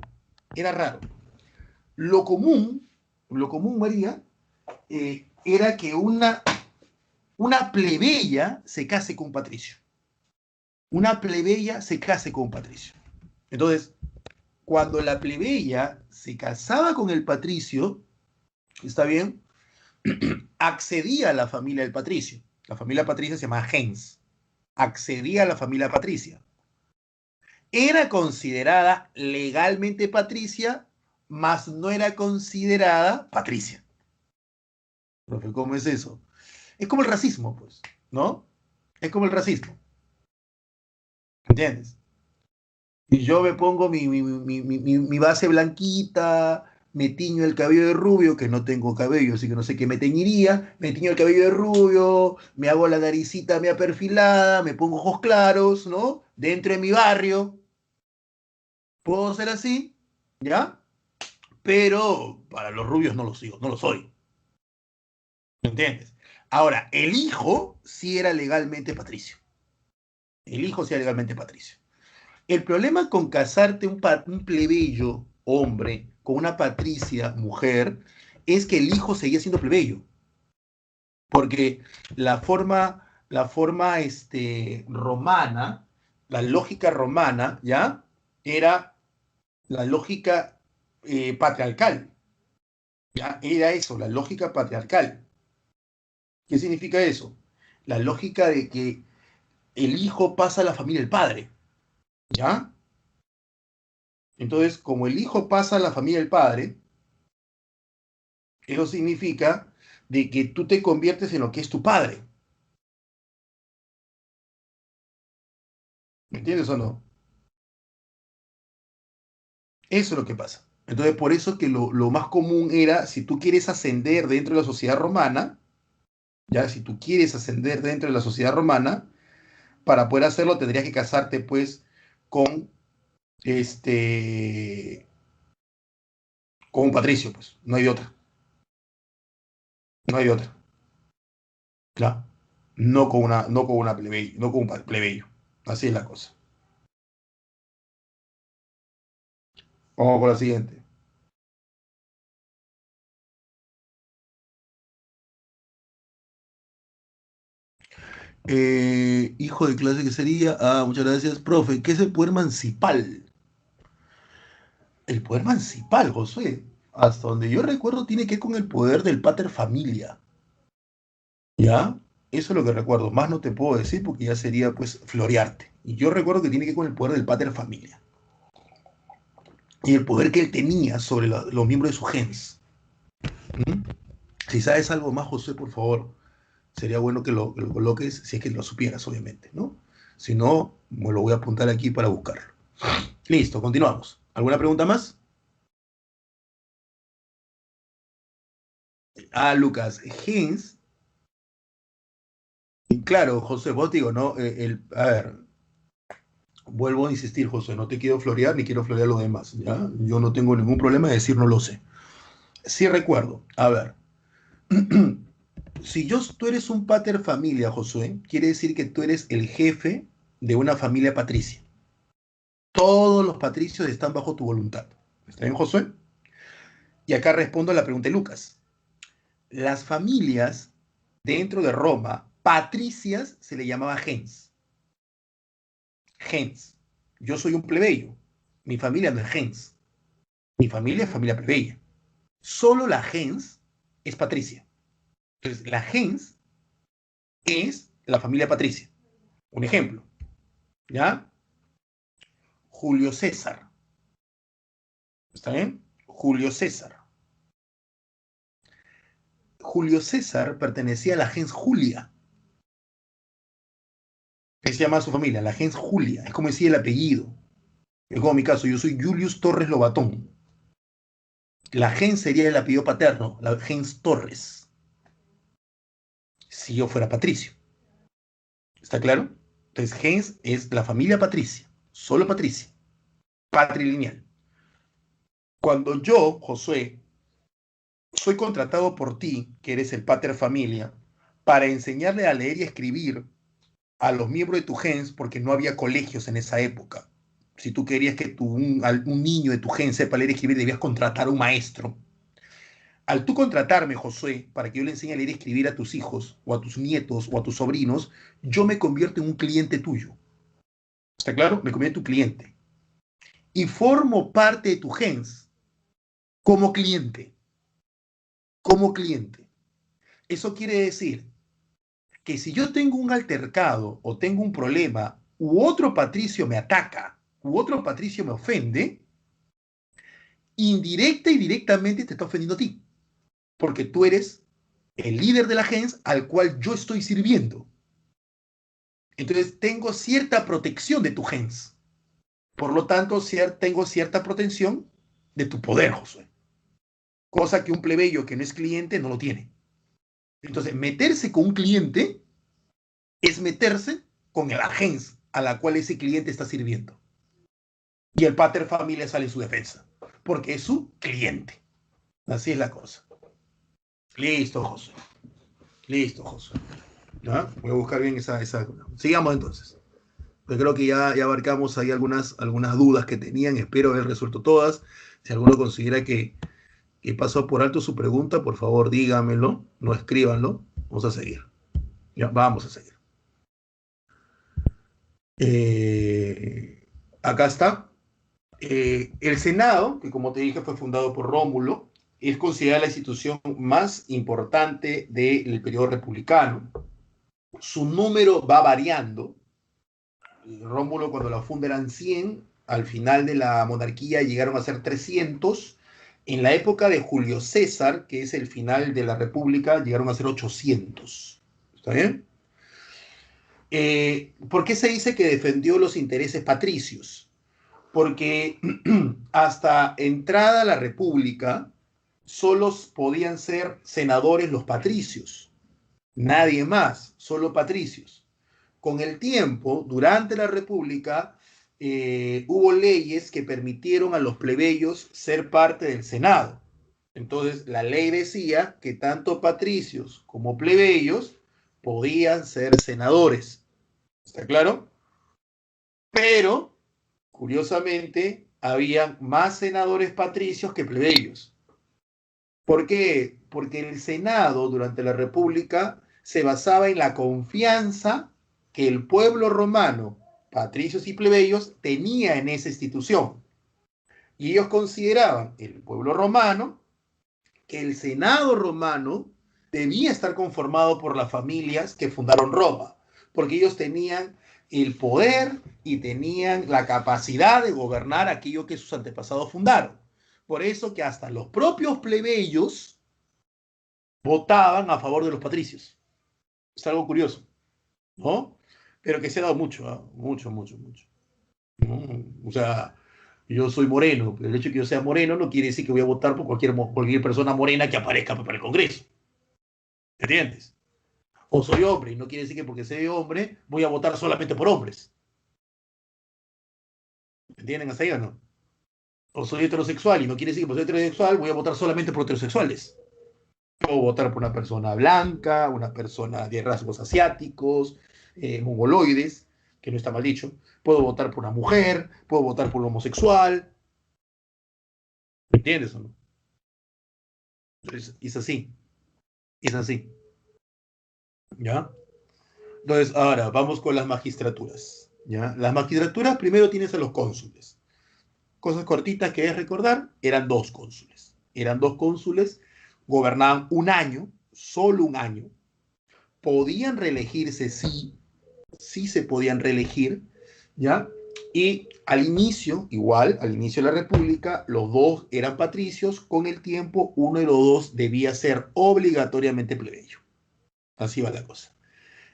Lo común, lo común, María, era que una plebeya se case con un patricio. Una plebeya se case con un patricio. Entonces, cuando la plebeya se casaba con el patricio, ¿está bien? Accedía a la familia del patricio. La familia patricia se llamaba gens. Accedía a la familia patricia. Era considerada legalmente patricia, mas no era considerada patricia. Profe, ¿cómo es eso? Es como el racismo, pues, ¿no? Es como el racismo, ¿entiendes? Y yo me pongo mi base blanquita, me tiño el cabello de rubio, que no tengo cabello, así que no sé qué me teñiría, me tiño el cabello de rubio, me hago la naricita media perfilada, me pongo ojos claros, ¿no? Dentro de mi barrio, puedo ser así, ¿ya? Pero para los rubios no lo sigo, no lo soy, ¿entiendes? Ahora, el hijo sí era legalmente patricio, el hijo sí era legalmente patricio. El problema con casarte un plebeyo hombre con una patricia mujer es que el hijo seguía siendo plebeyo, porque la forma romana, la lógica romana, ¿ya? Era la lógica patriarcal, ¿ya? Era eso, la lógica patriarcal. ¿Qué significa eso? La lógica de que el hijo pasa a la familia del padre, ¿ya? Entonces, como el hijo pasa a la familia del padre, eso significa de que tú te conviertes en lo que es tu padre. ¿Me entiendes o no? Eso es lo que pasa. Entonces, por eso que lo más común era, si tú quieres ascender dentro de la sociedad romana, ya, si tú quieres ascender dentro de la sociedad romana, para poder hacerlo tendrías que casarte, pues, con este, con un patricio, pues. No hay de otra. No hay de otra. Claro. No con una plebeyo, no con un plebeyo. Así es la cosa. Vamos con la siguiente. Hijo de clase que sería. Ah, muchas gracias, profe. ¿Qué es el poder mancipal? El poder mancipal, Josué. Hasta donde yo recuerdo, tiene que ver con el poder del pater familia. ¿Ya? Eso es lo que recuerdo. Más no te puedo decir porque ya sería, pues, florearte. Y yo recuerdo que tiene que ver con el poder del pater familia. Y el poder que él tenía sobre los miembros de su gens. ¿Mm? Si sabes algo más, José, por favor, sería bueno que lo coloques, si es que lo supieras, obviamente, ¿no? Si no, me lo voy a apuntar aquí para buscarlo. Listo, continuamos. ¿Alguna pregunta más? Ah, Lucas, Hins, claro, José, vos digo, ¿no? A ver, vuelvo a insistir, José, no te quiero florear ni quiero florear a los demás, ¿ya? Yo no tengo ningún problema de decir no lo sé. Sí recuerdo, a ver, si tú eres un pater familia, Josué, quiere decir que tú eres el jefe de una familia patricia. Todos los patricios están bajo tu voluntad. ¿Está bien, Josué? Y acá respondo a la pregunta de Lucas. Las familias dentro de Roma, patricias, se le llamaba gens. Gens. Yo soy un plebeyo. Mi familia no es gens. Mi familia es familia plebeya. Solo la gens es patricia. Entonces, la gens es la familia patricia. Un ejemplo, ¿ya? Julio César. ¿Está bien? Julio César. Julio César pertenecía a la gens Julia. Que se llama su familia, la gens Julia. Es como decir el apellido. Es como mi caso, yo soy Julius Torres Lobatón. La gens sería el apellido paterno, la gens Torres. Si yo fuera patricio. ¿Está claro? Entonces, gens es la familia patricia. Solo patricia. Patrilineal. Cuando yo, Josué, soy contratado por ti, que eres el pater familia, para enseñarle a leer y escribir a los miembros de tu gens, porque no había colegios en esa época. Si tú querías que un niño de tu gens sepa leer y escribir, debías contratar a un maestro. Al tú contratarme, Josué, para que yo le enseñe a leer y escribir a tus hijos, o a tus nietos, o a tus sobrinos, yo me convierto en un cliente tuyo. ¿Está claro? Me convierto en tu cliente. Y formo parte de tu gens como cliente. Como cliente. Eso quiere decir que si yo tengo un altercado o tengo un problema, u otro patricio me ataca, u otro patricio me ofende, indirecta y directamente te está ofendiendo a ti, porque tú eres el líder de la gens al cual yo estoy sirviendo. Entonces tengo cierta protección de tu gens. Por lo tanto, tengo cierta protección de tu poder, Josué. Cosa que un plebeyo que no es cliente no lo tiene. Entonces, meterse con un cliente es meterse con el gens a la cual ese cliente está sirviendo. Y el pater familia sale en su defensa, porque es su cliente. Así es la cosa. Listo, José. Listo, José. ¿Ya? Voy a buscar bien esa. Sigamos entonces. Yo creo que ya abarcamos ahí algunas dudas que tenían. Espero haber resuelto todas. Si alguno considera que pasó por alto su pregunta, por favor dígamelo. No escríbanlo. Vamos a seguir. Ya, vamos a seguir. Acá está. El Senado, que como te dije fue fundado por Rómulo, es considerada la institución más importante del periodo republicano. Su número va variando. Rómulo cuando la funda eran 100, al final de la monarquía llegaron a ser 300. En la época de Julio César, que es el final de la república, llegaron a ser 800. ¿Está bien? ¿Por qué se dice que defendió los intereses patricios? Porque hasta entrada a la república, solo podían ser senadores los patricios. Nadie más, solo patricios. Con el tiempo, durante la República, hubo leyes que permitieron a los plebeyos ser parte del Senado. Entonces, la ley decía que tanto patricios como plebeyos podían ser senadores. ¿Está claro? Pero, curiosamente, había más senadores patricios que plebeyos. ¿Por qué? Porque el Senado, durante la República, se basaba en la confianza que el pueblo romano, patricios y plebeyos, tenía en esa institución. Y ellos consideraban, el pueblo romano, que el Senado romano debía estar conformado por las familias que fundaron Roma, porque ellos tenían el poder y tenían la capacidad de gobernar aquello que sus antepasados fundaron. Por eso que hasta los propios plebeyos votaban a favor de los patricios. Es algo curioso, ¿no? Pero que se ha dado mucho, ¿eh? Mucho, mucho, mucho. ¿No? O sea, yo soy moreno, pero el hecho de que yo sea moreno no quiere decir que voy a votar por cualquier persona morena que aparezca para el Congreso. ¿Entiendes? O soy hombre, y no quiere decir que porque soy hombre voy a votar solamente por hombres. ¿Entienden hasta ahí o no? O soy heterosexual, y no quiere decir que por ser heterosexual voy a votar solamente por heterosexuales. Puedo votar por una persona blanca, una persona de rasgos asiáticos, mongoloides, que no está mal dicho. Puedo votar por una mujer, puedo votar por un homosexual. ¿Me entiendes o no? Entonces, es así. Es así. ¿Ya? Entonces, ahora vamos con las magistraturas. ¿Ya? Las magistraturas primero tienes a los cónsules. cosas cortitas que es recordar, eran dos cónsules. Eran dos cónsules, gobernaban un año, solo un año. Podían reelegirse, sí, sí se podían reelegir, ¿ya? Y al inicio, igual, al inicio de la República, los dos eran patricios. Con el tiempo, uno de los dos debía ser obligatoriamente plebeyo. Así va la cosa.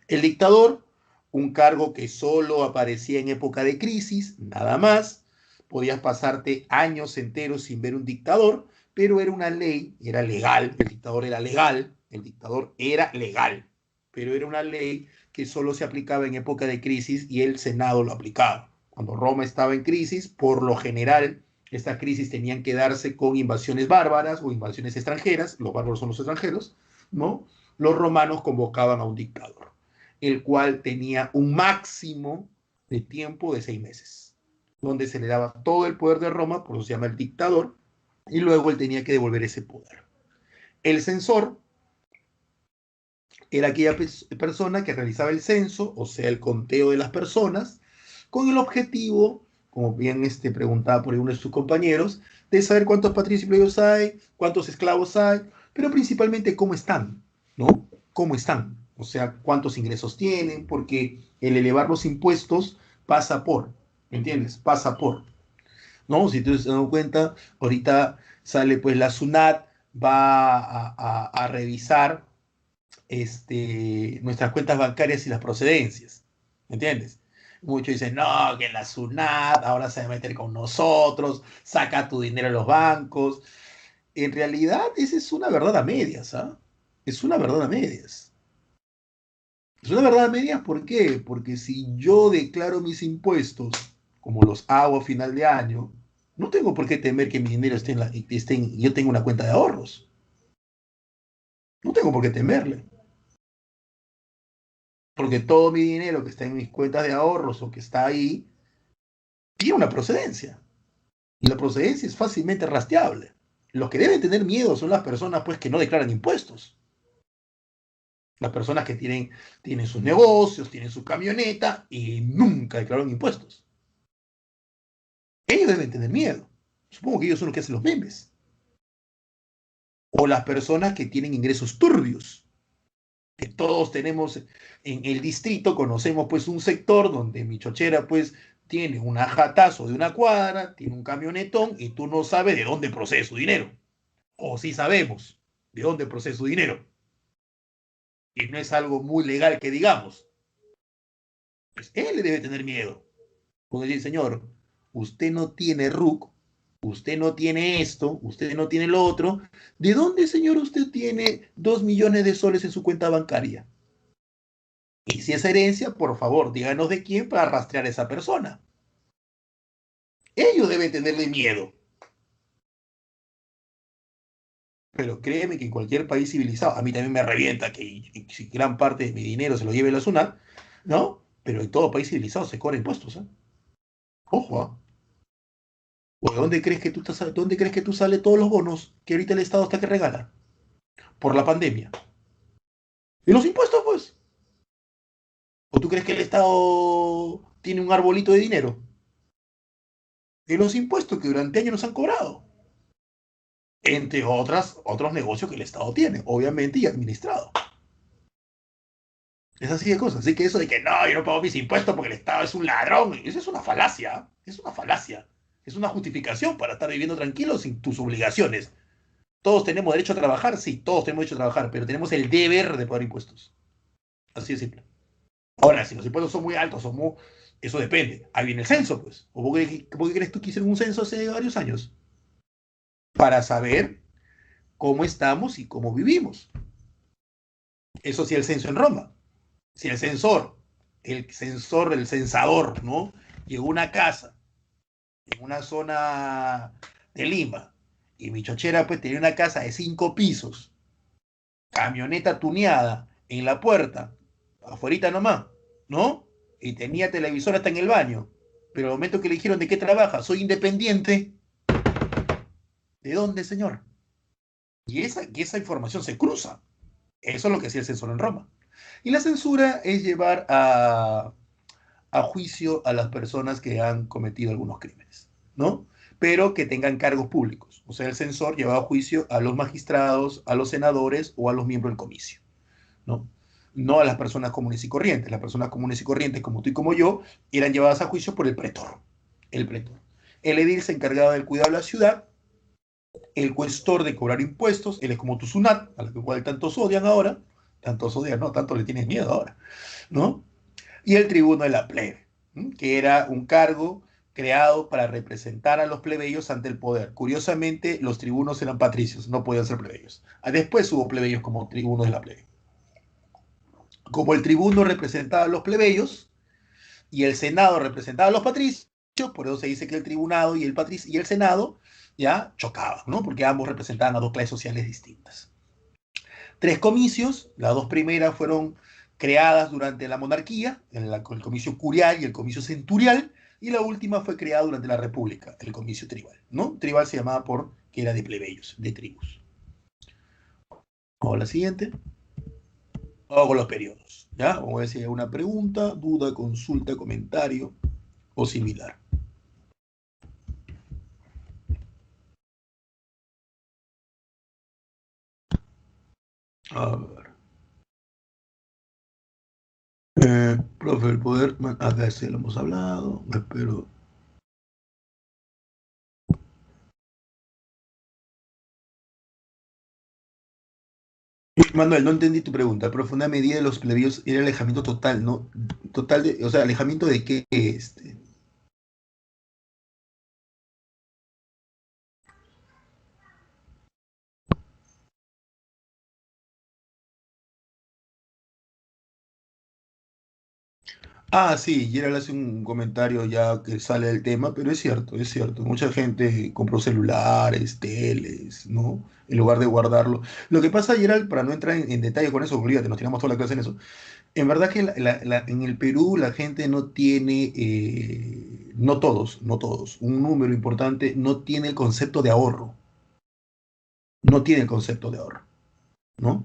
El dictador, un cargo que solo aparecía en época de crisis, nada más. Podías pasarte años enteros sin ver un dictador, pero era una ley, era legal, el dictador era legal, el dictador era legal, pero era una ley que solo se aplicaba en época de crisis y el Senado lo aplicaba. Cuando Roma estaba en crisis, por lo general, estas crisis tenían que darse con invasiones bárbaras o invasiones extranjeras, los bárbaros son los extranjeros, ¿no? Los romanos convocaban a un dictador, el cual tenía un máximo de tiempo de 6 meses, donde se le daba todo el poder de Roma, por eso se llama el dictador, y luego él tenía que devolver ese poder. El censor era aquella persona que realizaba el censo, o sea, el conteo de las personas, con el objetivo, como bien preguntaba por uno de sus compañeros, de saber cuántos patricios y plebeyos hay, cuántos esclavos hay, pero principalmente cómo están, ¿no? ¿Cómo están? O sea, cuántos ingresos tienen, porque el elevar los impuestos pasa por, ¿me entiendes? Pasa por, ¿no? Si tú te das cuenta, ahorita sale pues la SUNAT, va a revisar nuestras cuentas bancarias y las procedencias, ¿me entiendes? Muchos dicen, no, que la SUNAT ahora se va a meter con nosotros, saca tu dinero a los bancos. En realidad, esa es una verdad a medias, ¿ah? Es una verdad a medias. Es una verdad a medias, ¿por qué? Porque si yo declaro mis impuestos, como los hago a final de año, no tengo por qué temer que mi dinero yo tengo una cuenta de ahorros. No tengo por qué temerle. Porque todo mi dinero que está en mis cuentas de ahorros o que está ahí, tiene una procedencia. Y la procedencia es fácilmente rastreable. Los que deben tener miedo son las personas pues, que no declaran impuestos. Las personas que tienen sus negocios, tienen su camioneta y nunca declararon impuestos. Ellos deben tener miedo. Supongo que ellos son los que hacen los memes. O las personas que tienen ingresos turbios. Que todos tenemos en el distrito, conocemos pues un sector donde mi chochera pues tiene un jatazo de una cuadra, tiene un camionetón y tú no sabes de dónde procede su dinero. O sí sabemos de dónde procede su dinero. Y no es algo muy legal que digamos. Pues él le debe tener miedo. Porque decir, señor, usted no tiene RUC, usted no tiene esto, usted no tiene lo otro. ¿De dónde, señor, usted tiene 2 millones de soles en su cuenta bancaria? Y si es herencia, por favor, díganos de quién para rastrear a esa persona. Ellos deben tenerle miedo. Pero créeme que en cualquier país civilizado, a mí también me revienta que gran parte de mi dinero se lo lleve la SUNAT, ¿no? Pero en todo país civilizado se cobra impuestos, ¿eh? Ojo, ¿eh? ¿O de dónde crees que tú sales todos los bonos que ahorita el Estado está que regala? Por la pandemia. ¿Y los impuestos, pues? ¿O tú crees que el Estado tiene un arbolito de dinero? De los impuestos que durante años nos han cobrado. Entre otros negocios que el Estado tiene, obviamente, y administrado. Es así de cosas. Así que eso de que no, yo no pago mis impuestos porque el Estado es un ladrón, eso es una falacia. Es una falacia. Es una justificación para estar viviendo tranquilo sin tus obligaciones. Todos tenemos derecho a trabajar, sí, todos tenemos derecho a trabajar, pero tenemos el deber de pagar impuestos. Así de simple. Ahora, si los impuestos son muy altos, eso depende. Ahí viene el censo, pues. ¿O por qué crees tú que hicieron un censo hace varios años? Para saber cómo estamos y cómo vivimos. Eso sí, el censo en Roma. Si el censador, ¿no? Llegó a una casa en una zona de Lima y mi chochera pues tenía una casa de 5 pisos, camioneta tuneada en la puerta, afuerita nomás, ¿no? Y tenía televisor hasta en el baño. Pero al momento que le dijeron de qué trabaja, soy independiente, ¿de dónde, señor? Y esa información se cruza. Eso es lo que hacía el censor en Roma. Y la censura es llevar a juicio a las personas que han cometido algunos crímenes, ¿no? pero que tengan cargos públicos. O sea, el censor llevaba a juicio a los magistrados, a los senadores o a los miembros del comicio, ¿no? No a las personas comunes y corrientes. Las personas comunes y corrientes, como tú y como yo, eran llevadas a juicio por el pretor. El pretor. El edil se encargaba del cuidado de la ciudad, el cuestor de cobrar impuestos, él es como tu SUNAT, a la que igual tantos odian ahora, tantos odian, no, tanto le tienes miedo ahora, ¿no? Y el tribuno de la plebe, que era un cargo creado para representar a los plebeyos ante el poder. Curiosamente, los tribunos eran patricios, no podían ser plebeyos. Después hubo plebeyos como tribunos de la plebe. Como el tribuno representaba a los plebeyos y el senado representaba a los patricios, por eso se dice que el tribunado y el senado ya chocaban, ¿no? Porque ambos representaban a dos clases sociales distintas. 3 comicios, las 2 primeras fueron creadas durante la monarquía, el comicio curial y el comicio centurial, y la última fue creada durante la república, el comicio tribal, ¿no? Tribal se llamaba que era de plebeyos, de tribus. Vamos a la siguiente. Vamos con los periodos, ¿ya? Vamos a ver si hay alguna pregunta, duda, consulta, comentario o similar. A ver. Profe, el poder, acá sí lo hemos hablado, espero. Manuel, no entendí tu pregunta. Profunda medida de los plebeyos era alejamiento total, ¿no? Total de, o sea, alejamiento de qué, este. Ah, sí, Gerald hace un comentario ya que sale del tema, pero es cierto, es cierto. Mucha gente compró celulares, teles, ¿no? En lugar de guardarlo. Lo que pasa, Gerald, para no entrar en detalle con eso, olvídate, nos tiramos toda la clase en eso. En verdad que en el Perú la gente no tiene, no todos, no todos, un número importante no tiene el concepto de ahorro, no tiene el concepto de ahorro, ¿no?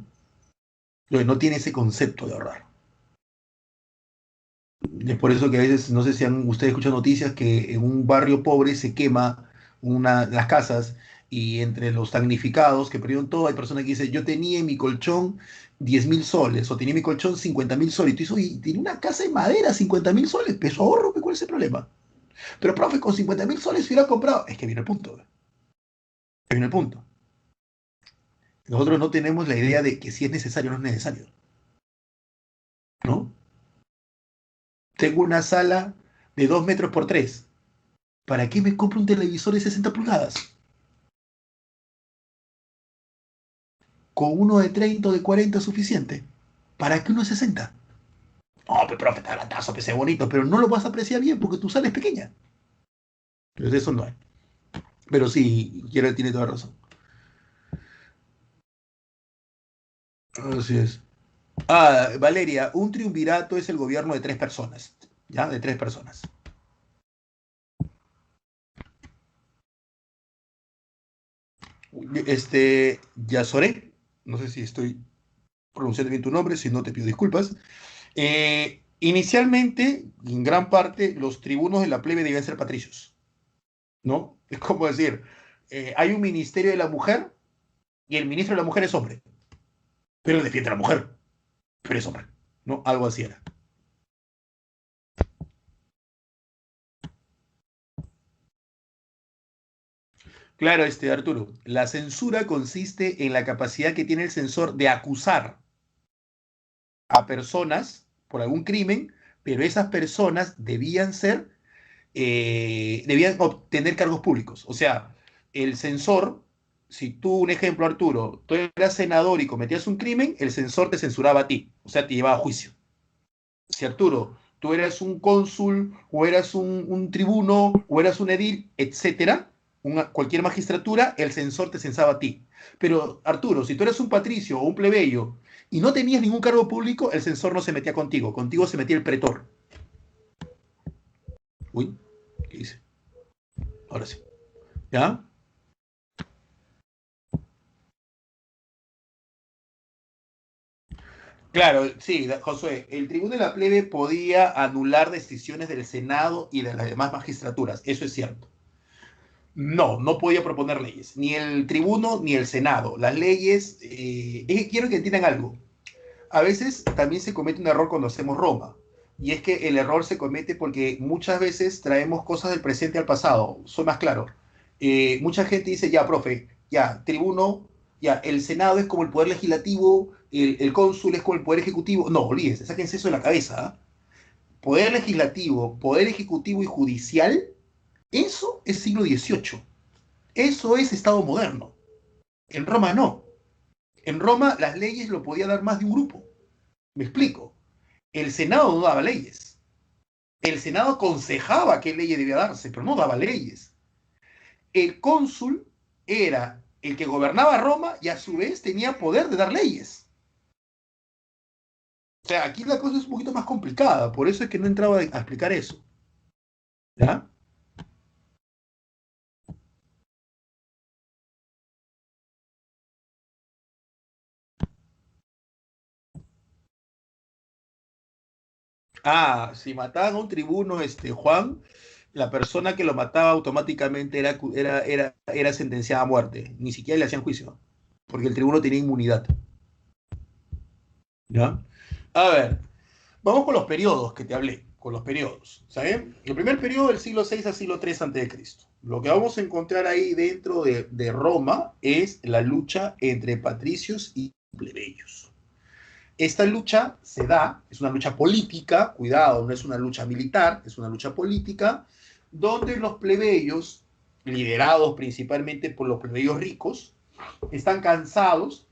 No tiene ese concepto de ahorrar. Es por eso que a veces, no sé si ustedes escuchan noticias que en un barrio pobre se quema las casas y entre los damnificados que perdieron todo, hay personas que dicen, yo tenía en mi colchón 10.000 soles o tenía en mi colchón 50.000 soles. Y tú dices, oye, tiene una casa de madera, 50.000 soles, peso ahorro, ¿cuál es el problema? Pero, profe, con 50.000 soles si hubiera comprado. Es que viene el punto. Viene el punto. Nosotros no tenemos la idea de que si es necesario o no es necesario, ¿no? Tengo una sala de 2 metros por 3. ¿Para qué me compro un televisor de 60 pulgadas? Con uno de 30 o de 40 es suficiente. ¿Para qué uno de 60? Oh, pero profe, está gratazo, pese bonito, pero no lo vas a apreciar bien porque tu sala es pequeña. Entonces eso no hay. Pero sí, Gerald tiene toda razón. Así es. Ah, Valeria, un triunvirato es el gobierno de 3 personas. ¿Ya? De 3 personas. Yasoré, no sé si estoy pronunciando bien tu nombre, si no te pido disculpas. Inicialmente, en gran parte, los tribunos de la plebe debían ser patricios, ¿no? Es como decir, hay un ministerio de la mujer y el ministro de la mujer es hombre, pero defiende a la mujer, pero es hombre, ¿no? Algo así era. Claro, Arturo, la censura consiste en la capacidad que tiene el censor de acusar a personas por algún crimen, pero esas personas debían obtener cargos públicos. O sea, el censor, si tú, un ejemplo, Arturo, tú eras senador y cometías un crimen, el censor te censuraba a ti, o sea, te llevaba a juicio. Si Arturo, tú eras un cónsul, o eras un tribuno, o eras un edil, etcétera, cualquier magistratura, el censor te censaba a ti. Pero Arturo, si tú eres un patricio o un plebeyo y no tenías ningún cargo público, el censor no se metía contigo se metía el pretor. Uy, ¿qué hice? Ahora sí. ¿Ya? Claro, sí, Josué, el tribuno de la plebe podía anular decisiones del Senado y de las demás magistraturas, eso es cierto. No, no podía proponer leyes, ni el tribuno ni el senado. Las leyes, es que quiero que entiendan algo. A veces también se comete un error cuando hacemos Roma, y es que el error se comete porque muchas veces traemos cosas del presente al pasado. Soy más claro. Mucha gente dice, ya, profe, ya, tribuno, ya, el senado es como el poder legislativo, el cónsul es como el poder ejecutivo. No, olvídense, sáquense eso de la cabeza. ¿Eh? Poder legislativo, poder ejecutivo y judicial, eso es siglo XVIII. Eso es Estado moderno. En Roma no. En Roma las leyes lo podía dar más de un grupo. Me explico. El Senado no daba leyes. El Senado aconsejaba qué leyes debía darse, pero no daba leyes. El cónsul era el que gobernaba Roma y a su vez tenía poder de dar leyes. O sea, aquí la cosa es un poquito más complicada, por eso es que no entraba a explicar eso. ¿Ya? Ah, si mataban a un tribuno, Juan, la persona que lo mataba automáticamente era sentenciada a muerte. Ni siquiera le hacían juicio, porque el tribuno tenía inmunidad. ¿Ya? A ver, vamos con los periodos que te hablé, con los periodos. ¿Saben? El primer periodo del siglo VI al siglo III antes de Cristo. Lo que vamos a encontrar ahí dentro de Roma es la lucha entre patricios y plebeyos. Esta lucha se da, es una lucha política, cuidado, no es una lucha militar, es una lucha política, donde los plebeyos, liderados principalmente por los plebeyos ricos, están cansados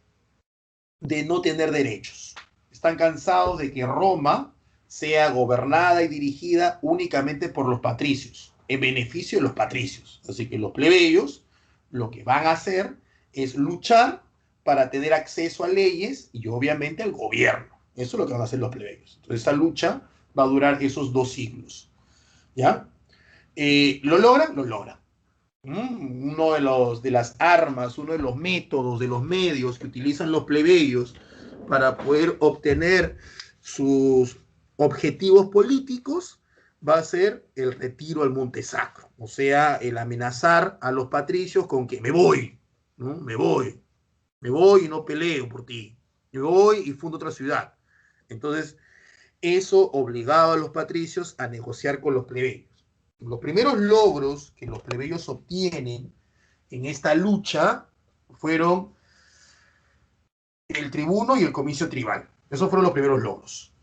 de no tener derechos. Están cansados de que Roma sea gobernada y dirigida únicamente por los patricios, en beneficio de los patricios. Así que los plebeyos lo que van a hacer es luchar para tener acceso a leyes y obviamente al gobierno. Eso es lo que van a hacer los plebeyos. Entonces esa lucha va a durar esos 2 siglos. ¿Ya? ¿Lo logran? Lo logran. Uno de las armas, uno de los métodos, de los medios que utilizan los plebeyos para poder obtener sus objetivos políticos va a ser el retiro al Monte Sacro, o sea, el amenazar a los patricios con que me voy, ¿no? Me voy y no peleo por ti, me voy y fundo otra ciudad. Entonces, eso obligaba a los patricios a negociar con los plebeyos. Los primeros logros que los plebeyos obtienen en esta lucha fueron el tribuno y el comicio tribal. Esos fueron los primeros logros.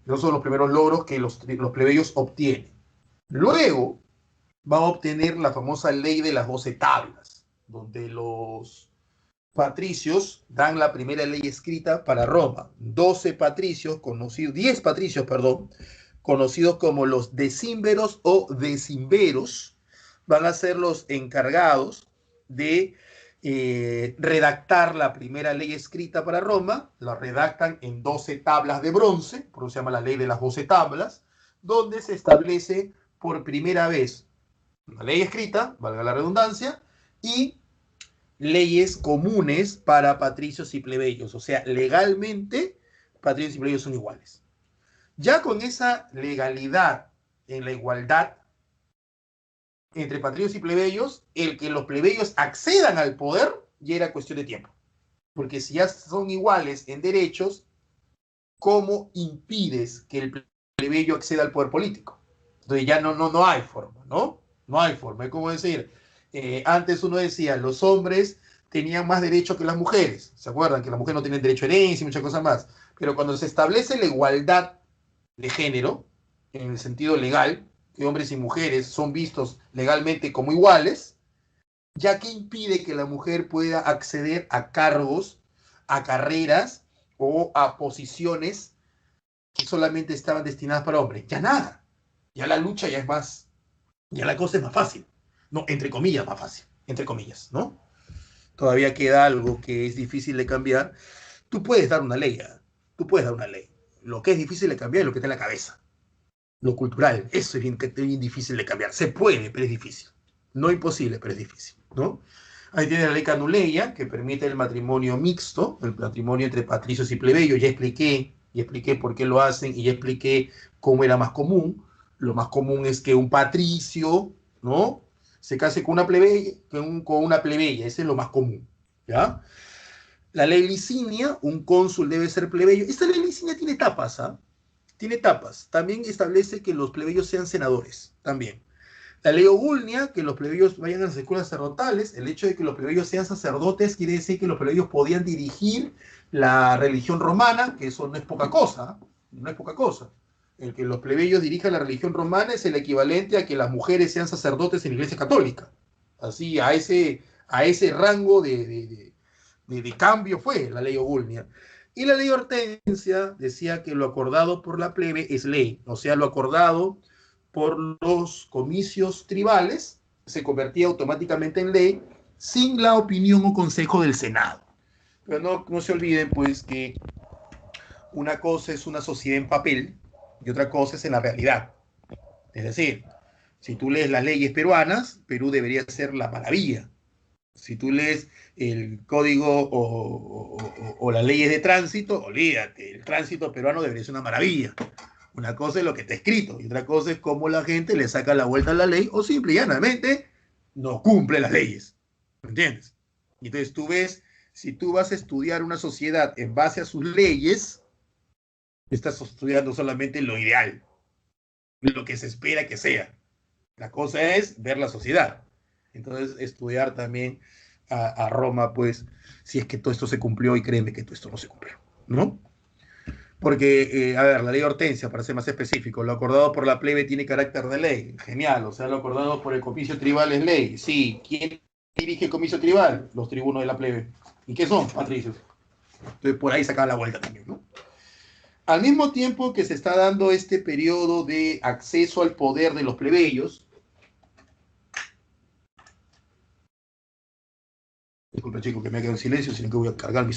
Esos son los primeros logros que los plebeyos obtienen. Luego va a obtener la famosa ley de las 12 tablas, donde los patricios dan la primera ley escrita para Roma. 12 patricios, conocidos, 10 patricios, perdón, conocidos como los decímveros o decimveros, van a ser los encargados de redactar la primera ley escrita para Roma. La redactan en 12 tablas de bronce, por eso se llama la ley de las 12 tablas, donde se establece por primera vez una ley escrita, valga la redundancia, y leyes comunes para patricios y plebeyos. O sea, legalmente, patricios y plebeyos son iguales. Ya con esa legalidad en la igualdad entre patricios y plebeyos, el que los plebeyos accedan al poder ya era cuestión de tiempo. Porque si ya son iguales en derechos, ¿cómo impides que el plebeyo acceda al poder político? Entonces ya no hay forma, ¿no? No hay forma. Es como decir, antes uno decía, los hombres tenían más derecho que las mujeres. ¿Se acuerdan? Que las mujeres no tienen derecho a herencia y muchas cosas más. Pero cuando se establece la igualdad de género, en el sentido legal, que hombres y mujeres son vistos legalmente como iguales, ya que impide que la mujer pueda acceder a cargos, a carreras o a posiciones que solamente estaban destinadas para hombres. Ya nada. Ya la lucha ya es más, ya la cosa es más fácil. No, entre comillas, más fácil. Entre comillas, ¿no? Todavía queda algo que es difícil de cambiar. Tú puedes dar una ley, ¿eh? Tú puedes dar una ley. Lo que es difícil de cambiar es lo que está en la cabeza. Lo cultural, eso es bien difícil de cambiar. Se puede, pero es difícil. No imposible, pero es difícil, ¿no? Ahí tiene la ley Canuleia, que permite el matrimonio mixto, el matrimonio entre patricios y plebeyos. Ya expliqué por qué lo hacen y ya expliqué cómo era más común. Lo más común es que un patricio, ¿no? se case con una plebeya, con una plebeya, ese es lo más común, ¿ya? La ley licinia, un cónsul debe ser plebeyo. Esta ley licinia tiene etapas, ¿ah? Tiene etapas. También establece que los plebeyos sean senadores, también. La ley Ogulnia, que los plebeyos vayan a las escuelas sacerdotales. El hecho de que los plebeyos sean sacerdotes quiere decir que los plebeyos podían dirigir la religión romana, que eso no es poca cosa, no es poca cosa. El que los plebeyos dirijan la religión romana es el equivalente a que las mujeres sean sacerdotes en la Iglesia Católica. Así, a ese rango de cambio fue la ley Ogulnia. Y la ley Hortensia decía que lo acordado por la plebe es ley, o sea, lo acordado por los comicios tribales se convertía automáticamente en ley sin la opinión o consejo del Senado. Pero no se olviden, pues, que una cosa es una sociedad en papel y otra cosa es en la realidad. Es decir, si tú lees las leyes peruanas, Perú debería ser la maravilla. Si tú lees el código o las leyes de tránsito, olvídate, el tránsito peruano debería ser una maravilla. Una cosa es lo que está escrito y otra cosa es cómo la gente le saca la vuelta a la ley o simple y llanamente no cumple las leyes. ¿Me entiendes? Entonces tú ves, si tú vas a estudiar una sociedad en base a sus leyes, estás estudiando solamente lo ideal, lo que se espera que sea. La cosa es ver la sociedad. Entonces, estudiar también a Roma, pues, si es que todo esto se cumplió, y créeme que todo esto no se cumplió, ¿no? Porque, a ver, la ley Hortensia, para ser más específico, lo acordado por la plebe tiene carácter de ley. Genial, o sea, lo acordado por el comicio tribal es ley. Sí, ¿quién dirige el comicio tribal? Los tribunos de la plebe. ¿Y qué son? Patricios. Entonces, por ahí sacaba la vuelta también, ¿no? Al mismo tiempo que se está dando este periodo de acceso al poder de los plebeyos, disculpen chicos que me ha quedado en silencio, sino que voy a cargar mi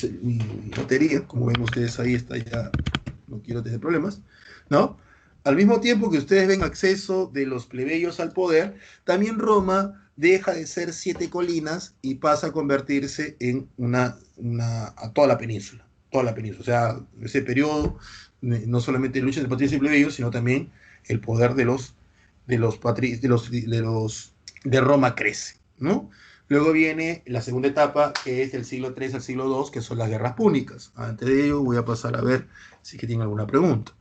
batería, como ven ustedes ahí está ya, no quiero tener problemas, ¿no? Al mismo tiempo que ustedes ven acceso de los plebeyos al poder, también Roma deja de ser 7 colinas y pasa a convertirse en a toda la península, o sea, ese periodo no solamente lucha de patricios y plebeyos, sino también el poder de Roma crece, ¿no? Luego viene la segunda etapa, que es del siglo III al siglo II, que son las guerras púnicas. Antes de ello voy a pasar a ver si que tiene alguna pregunta.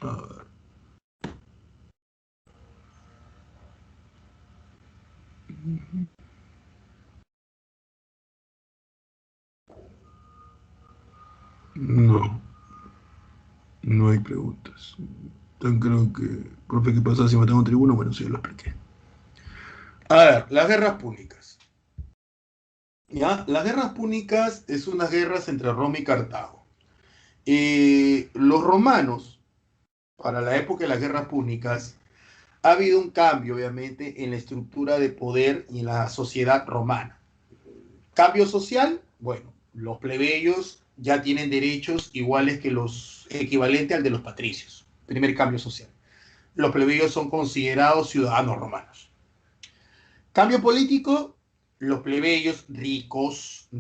A ver. No, no hay preguntas. Entonces creo que, profe, ¿qué pasa si matamos a un tribuno? Bueno, sí, ya lo expliqué. A ver, las guerras púnicas. ¿Ya? Las guerras púnicas es unas guerras entre Roma y Cartago. Los romanos, para la época de las guerras púnicas, ha habido un cambio, obviamente, en la estructura de poder y en la sociedad romana. Cambio social, bueno, los plebeyos ya tienen derechos iguales que los equivalente al de los patricios. Primer cambio social. Los plebeyos son considerados ciudadanos romanos. Cambio político, los plebeyos ricos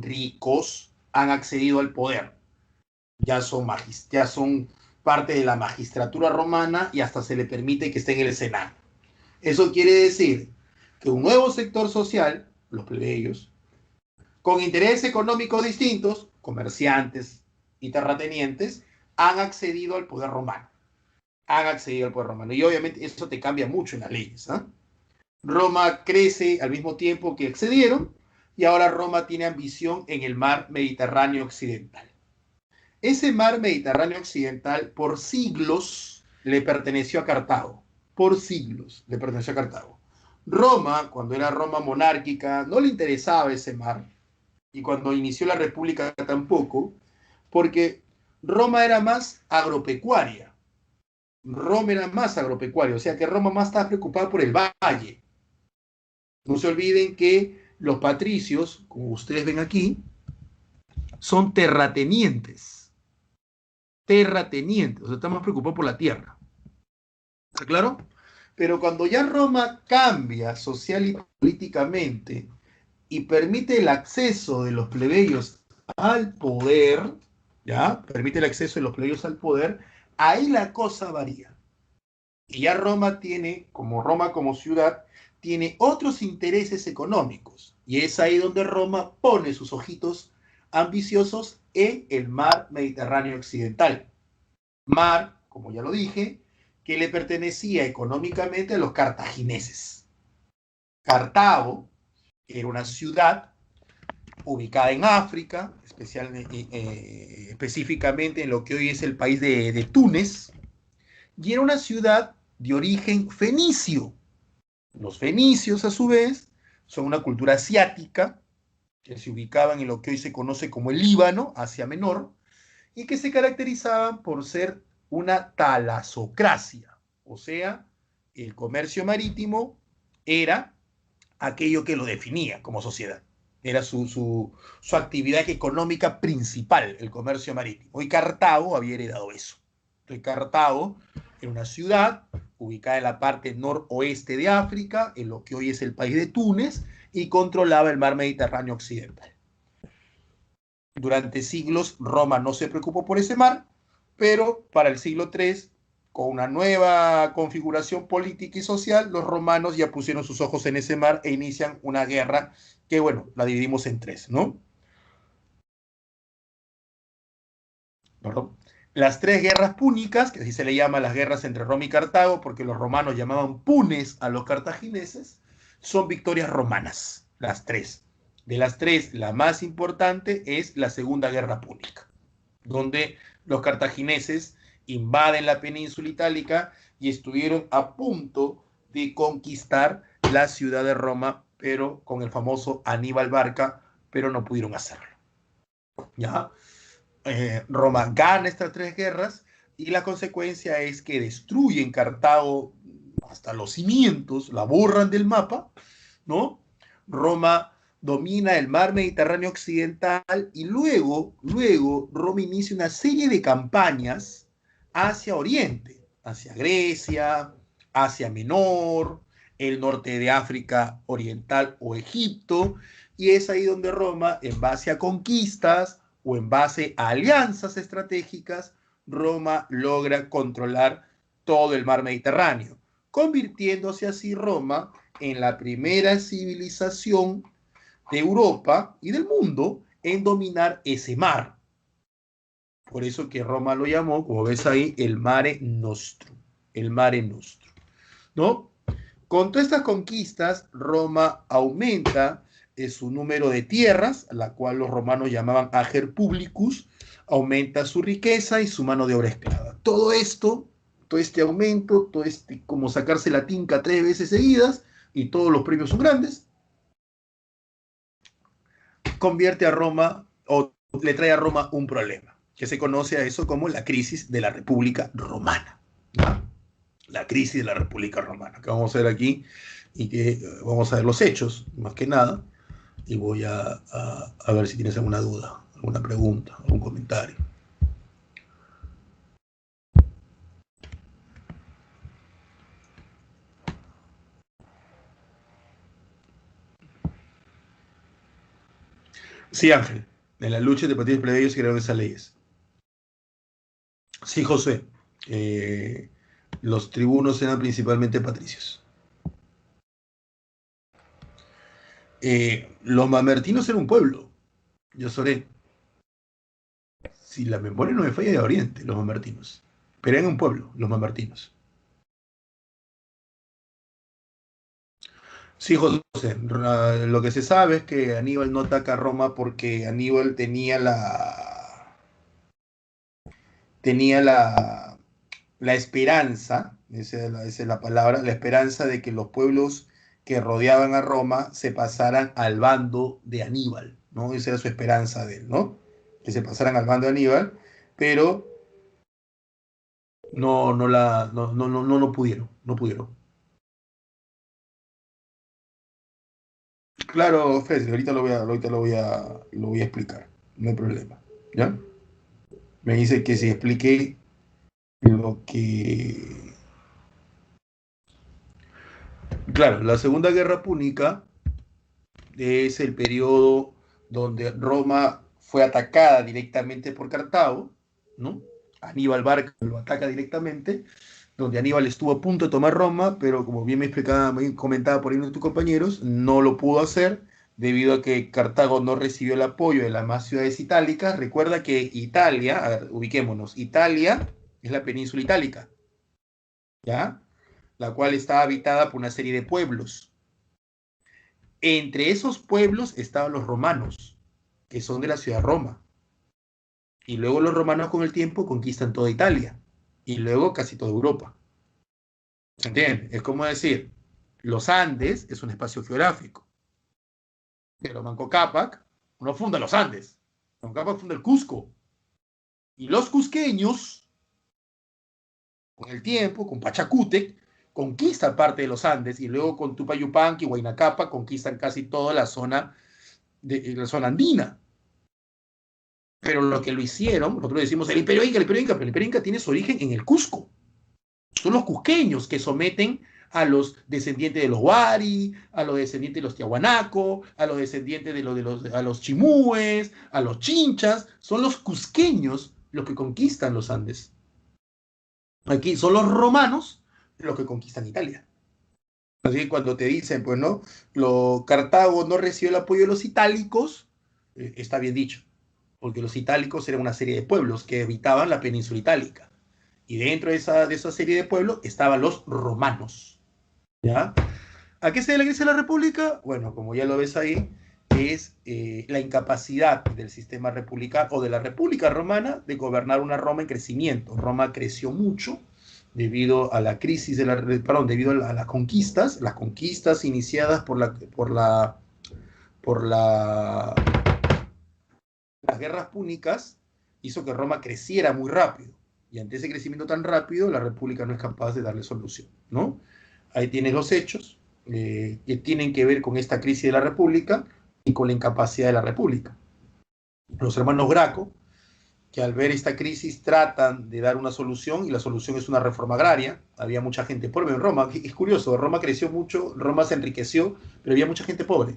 han accedido al poder. Ya son parte de la magistratura romana y hasta se le permite que esté en el Senado. Eso quiere decir que un nuevo sector social, los plebeyos, con intereses económicos distintos, comerciantes y terratenientes, han accedido al poder romano. Y obviamente eso te cambia mucho en las leyes. ¿Eh? Roma crece al mismo tiempo que accedieron y ahora Roma tiene ambición en el mar Mediterráneo occidental. Ese mar Mediterráneo occidental por siglos le perteneció a Cartago. Por siglos le perteneció a Cartago. Roma, cuando era Roma monárquica, no le interesaba ese mar. Y cuando inició la República tampoco, porque Roma era más agropecuaria. O sea que Roma más estaba preocupada por el valle. No se olviden que los patricios, como ustedes ven aquí, son terratenientes. O sea, están más preocupados por la tierra. ¿Está claro? Pero cuando ya Roma cambia social y políticamente y permite el acceso de los plebeyos al poder, ¿ya? Permite el acceso de los plebeyos al poder, Ahí la cosa varía. Y ya Roma como ciudad, tiene otros intereses económicos. Y es ahí donde Roma pone sus ojitos ambiciosos en el mar Mediterráneo occidental. Mar, como ya lo dije, que le pertenecía económicamente a los cartagineses. Cartago era una ciudad ubicada en África, específicamente en lo que hoy es el país de Túnez, y era una ciudad de origen fenicio. Los fenicios, a su vez, son una cultura asiática que se ubicaban en lo que hoy se conoce como el Líbano, Asia Menor, y que se caracterizaban por ser una talasocracia, o sea, el comercio marítimo era aquello que lo definía como sociedad. Era su actividad económica principal, el comercio marítimo. Y Cartago había heredado eso. Entonces, Cartago era una ciudad ubicada en la parte noroeste de África, en lo que hoy es el país de Túnez, y controlaba el mar Mediterráneo occidental. Durante siglos, Roma no se preocupó por ese mar, pero para el siglo III, con una nueva configuración política y social, los romanos ya pusieron sus ojos en ese mar e inician una guerra que, bueno, la dividimos en tres, ¿no? Perdón. Las tres guerras púnicas, que así se le llama las guerras entre Roma y Cartago, porque los romanos llamaban punes a los cartagineses, son victorias romanas, las tres. De las tres, la más importante es la Segunda Guerra Púnica, donde los cartagineses invaden la península itálica y estuvieron a punto de conquistar la ciudad de Roma, pero con el famoso Aníbal Barca, pero no pudieron hacerlo. ¿Ya? Roma gana estas tres guerras y la consecuencia es que destruyen Cartago hasta los cimientos, la borran del mapa, ¿no? Roma domina el mar Mediterráneo occidental y luego Roma inicia una serie de campañas hacia Oriente, hacia Grecia, Asia Menor, el norte de África Oriental o Egipto, y es ahí donde Roma, en base a conquistas o en base a alianzas estratégicas, Roma logra controlar todo el mar Mediterráneo, convirtiéndose así Roma en la primera civilización de Europa y del mundo en dominar ese mar. Por eso que Roma lo llamó, como ves ahí, el Mare Nostrum. El Mare Nostrum, ¿no? Con todas estas conquistas, Roma aumenta su número de tierras, a la cual los romanos llamaban ager publicus, aumenta su riqueza y su mano de obra esclava. Todo esto, todo este aumento, todo este como sacarse la tinca 3 veces seguidas, y todos los premios son grandes, convierte a Roma o le trae a Roma un problema, que se conoce a eso como la crisis de la República Romana. ¿No? La crisis de la República Romana, que vamos a ver aquí y que vamos a ver los hechos, más que nada, y voy a ver si tienes alguna duda, alguna pregunta, algún comentario. Sí, Ángel, en la lucha de patriotas plebeyos se crearon esas leyes. Sí, José, los tribunos eran principalmente patricios. Los mamertinos eran un pueblo, yo soré. Si la memoria no me falla, de Oriente, los mamertinos. Pero eran un pueblo, los mamertinos. Sí, José, lo que se sabe es que Aníbal no ataca a Roma porque Aníbal tenía la esperanza, esa es la palabra, la esperanza de que los pueblos que rodeaban a Roma se pasaran al bando de Aníbal, ¿no? Esa era su esperanza de él, ¿no? Que se pasaran al bando de Aníbal, pero no pudieron, no pudieron. Claro, Fede, ahorita lo voy a explicar, no hay problema, ¿ya? Me dice que si expliqué lo que... Claro, la Segunda Guerra Púnica es el periodo donde Roma fue atacada directamente por Cartago, ¿no? Aníbal Barca lo ataca directamente, donde Aníbal estuvo a punto de tomar Roma, pero como bien me explicaba, me comentaba por ahí uno de tus compañeros, no lo pudo hacer debido a que Cartago no recibió el apoyo de las más ciudades itálicas. Recuerda que Italia, a ver, ubiquémonos, Italia es la península itálica, ¿ya? La cual está habitada por una serie de pueblos. Entre esos pueblos estaban los romanos, que son de la ciudad de Roma. Y luego los romanos con el tiempo conquistan toda Italia y luego casi toda Europa. ¿Se entiende? Es como decir, los Andes es un espacio geográfico, pero Manco Cápac no funda los Andes. Manco Cápac funda el Cusco. Y los cusqueños, con el tiempo, con Pachacútec, conquistan parte de los Andes y luego con Tupayupanqui y Huayna Capac conquistan casi toda la zona andina. Pero lo que lo hicieron, nosotros decimos el Imperio Inca, pero el Imperio Inca tiene su origen en el Cusco. Son los cusqueños que someten a los descendientes de los Wari, a los descendientes de los Tiahuanaco, a los descendientes a los chimúes, a los chinchas. Son los cusqueños los que conquistan los Andes. Aquí son los romanos los que conquistan Italia. Así que cuando te dicen, pues no, Cartago no recibió el apoyo de los itálicos, está bien dicho, porque los itálicos eran una serie de pueblos que habitaban la península itálica. Y dentro de esa serie de pueblos estaban los romanos. ¿Ya? ¿A qué se debe la crisis de la República? Bueno, como ya lo ves ahí, es la incapacidad del sistema republicano o de la República Romana de gobernar una Roma en crecimiento. Roma creció mucho debido a la crisis debido a las conquistas iniciadas las guerras púnicas hizo que Roma creciera muy rápido. Y ante ese crecimiento tan rápido, la República no es capaz de darle solución, ¿no? Ahí tienes los hechos que tienen que ver con esta crisis de la República y con la incapacidad de la República. Los hermanos Graco, que al ver esta crisis tratan de dar una solución, y la solución es una reforma agraria. Había mucha gente pobre en Roma. Es curioso, Roma creció mucho, Roma se enriqueció, pero había mucha gente pobre.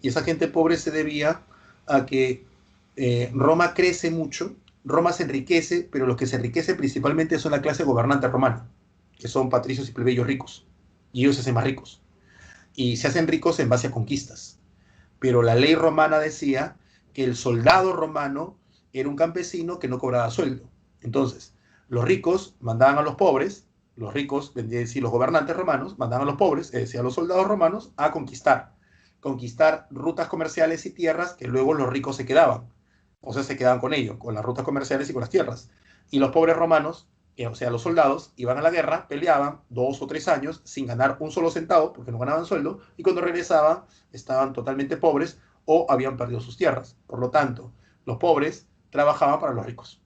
Y esa gente pobre se debía a que Roma crece mucho, Roma se enriquece, pero los que se enriquecen principalmente son la clase gobernante romana, que son patricios y plebeyos ricos, y ellos se hacen más ricos. Y se hacen ricos en base a conquistas. Pero la ley romana decía que el soldado romano era un campesino que no cobraba sueldo. Entonces, los ricos mandaban a los pobres, los ricos, es decir, los gobernantes romanos, mandaban a los pobres, es decir, a los soldados romanos, a conquistar rutas comerciales y tierras que luego los ricos se quedaban. O sea, se quedaban con ellos, con las rutas comerciales y con las tierras. Y los pobres romanos, o sea, los soldados, iban a la guerra, peleaban 2 o 3 años sin ganar un solo centavo, porque no ganaban sueldo, y cuando regresaban estaban totalmente pobres o habían perdido sus tierras. Por lo tanto, los pobres trabajaban para los ricos,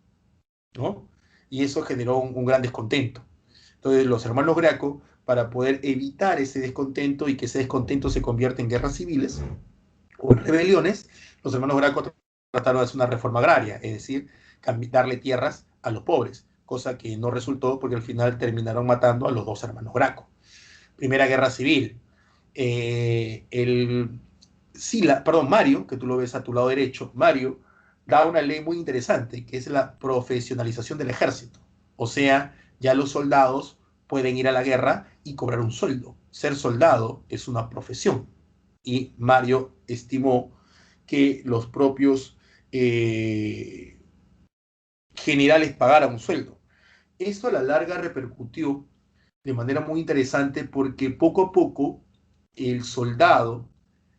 ¿no? Y eso generó un gran descontento. Entonces, los hermanos Graco, para poder evitar ese descontento y que ese descontento se convierta en guerras civiles o en rebeliones, los hermanos Graco trataron de hacer una reforma agraria, es decir, darle tierras a los pobres, cosa que no resultó porque al final terminaron matando a los dos hermanos Graco. Primera Guerra Civil. Mario, que tú lo ves a tu lado derecho, Mario da una ley muy interesante, que es la profesionalización del ejército. O sea, ya los soldados pueden ir a la guerra y cobrar un sueldo. Ser soldado es una profesión. Y Mario estimó que los propios generales pagaran un sueldo. Esto a la larga repercutió de manera muy interesante porque poco a poco el soldado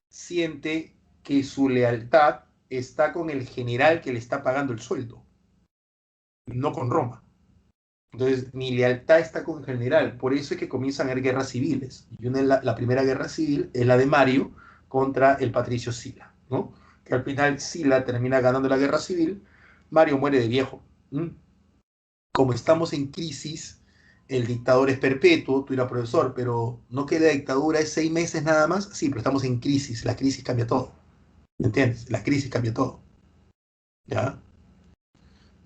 siente que su lealtad está con el general que le está pagando el sueldo, no con Roma. Entonces, mi lealtad está con el general. Por eso es que comienzan a haber guerras civiles. Y la primera guerra civil es la de Mario contra el patricio Sila, ¿no? Que al final Sila termina ganando la guerra civil. Mario muere de viejo. Como estamos en crisis, el dictador es perpetuo, tú eras profesor, pero no que la dictadura es 6 meses nada más. Sí, pero estamos en crisis. La crisis cambia todo. ¿Me entiendes? La crisis cambia todo. ¿Ya?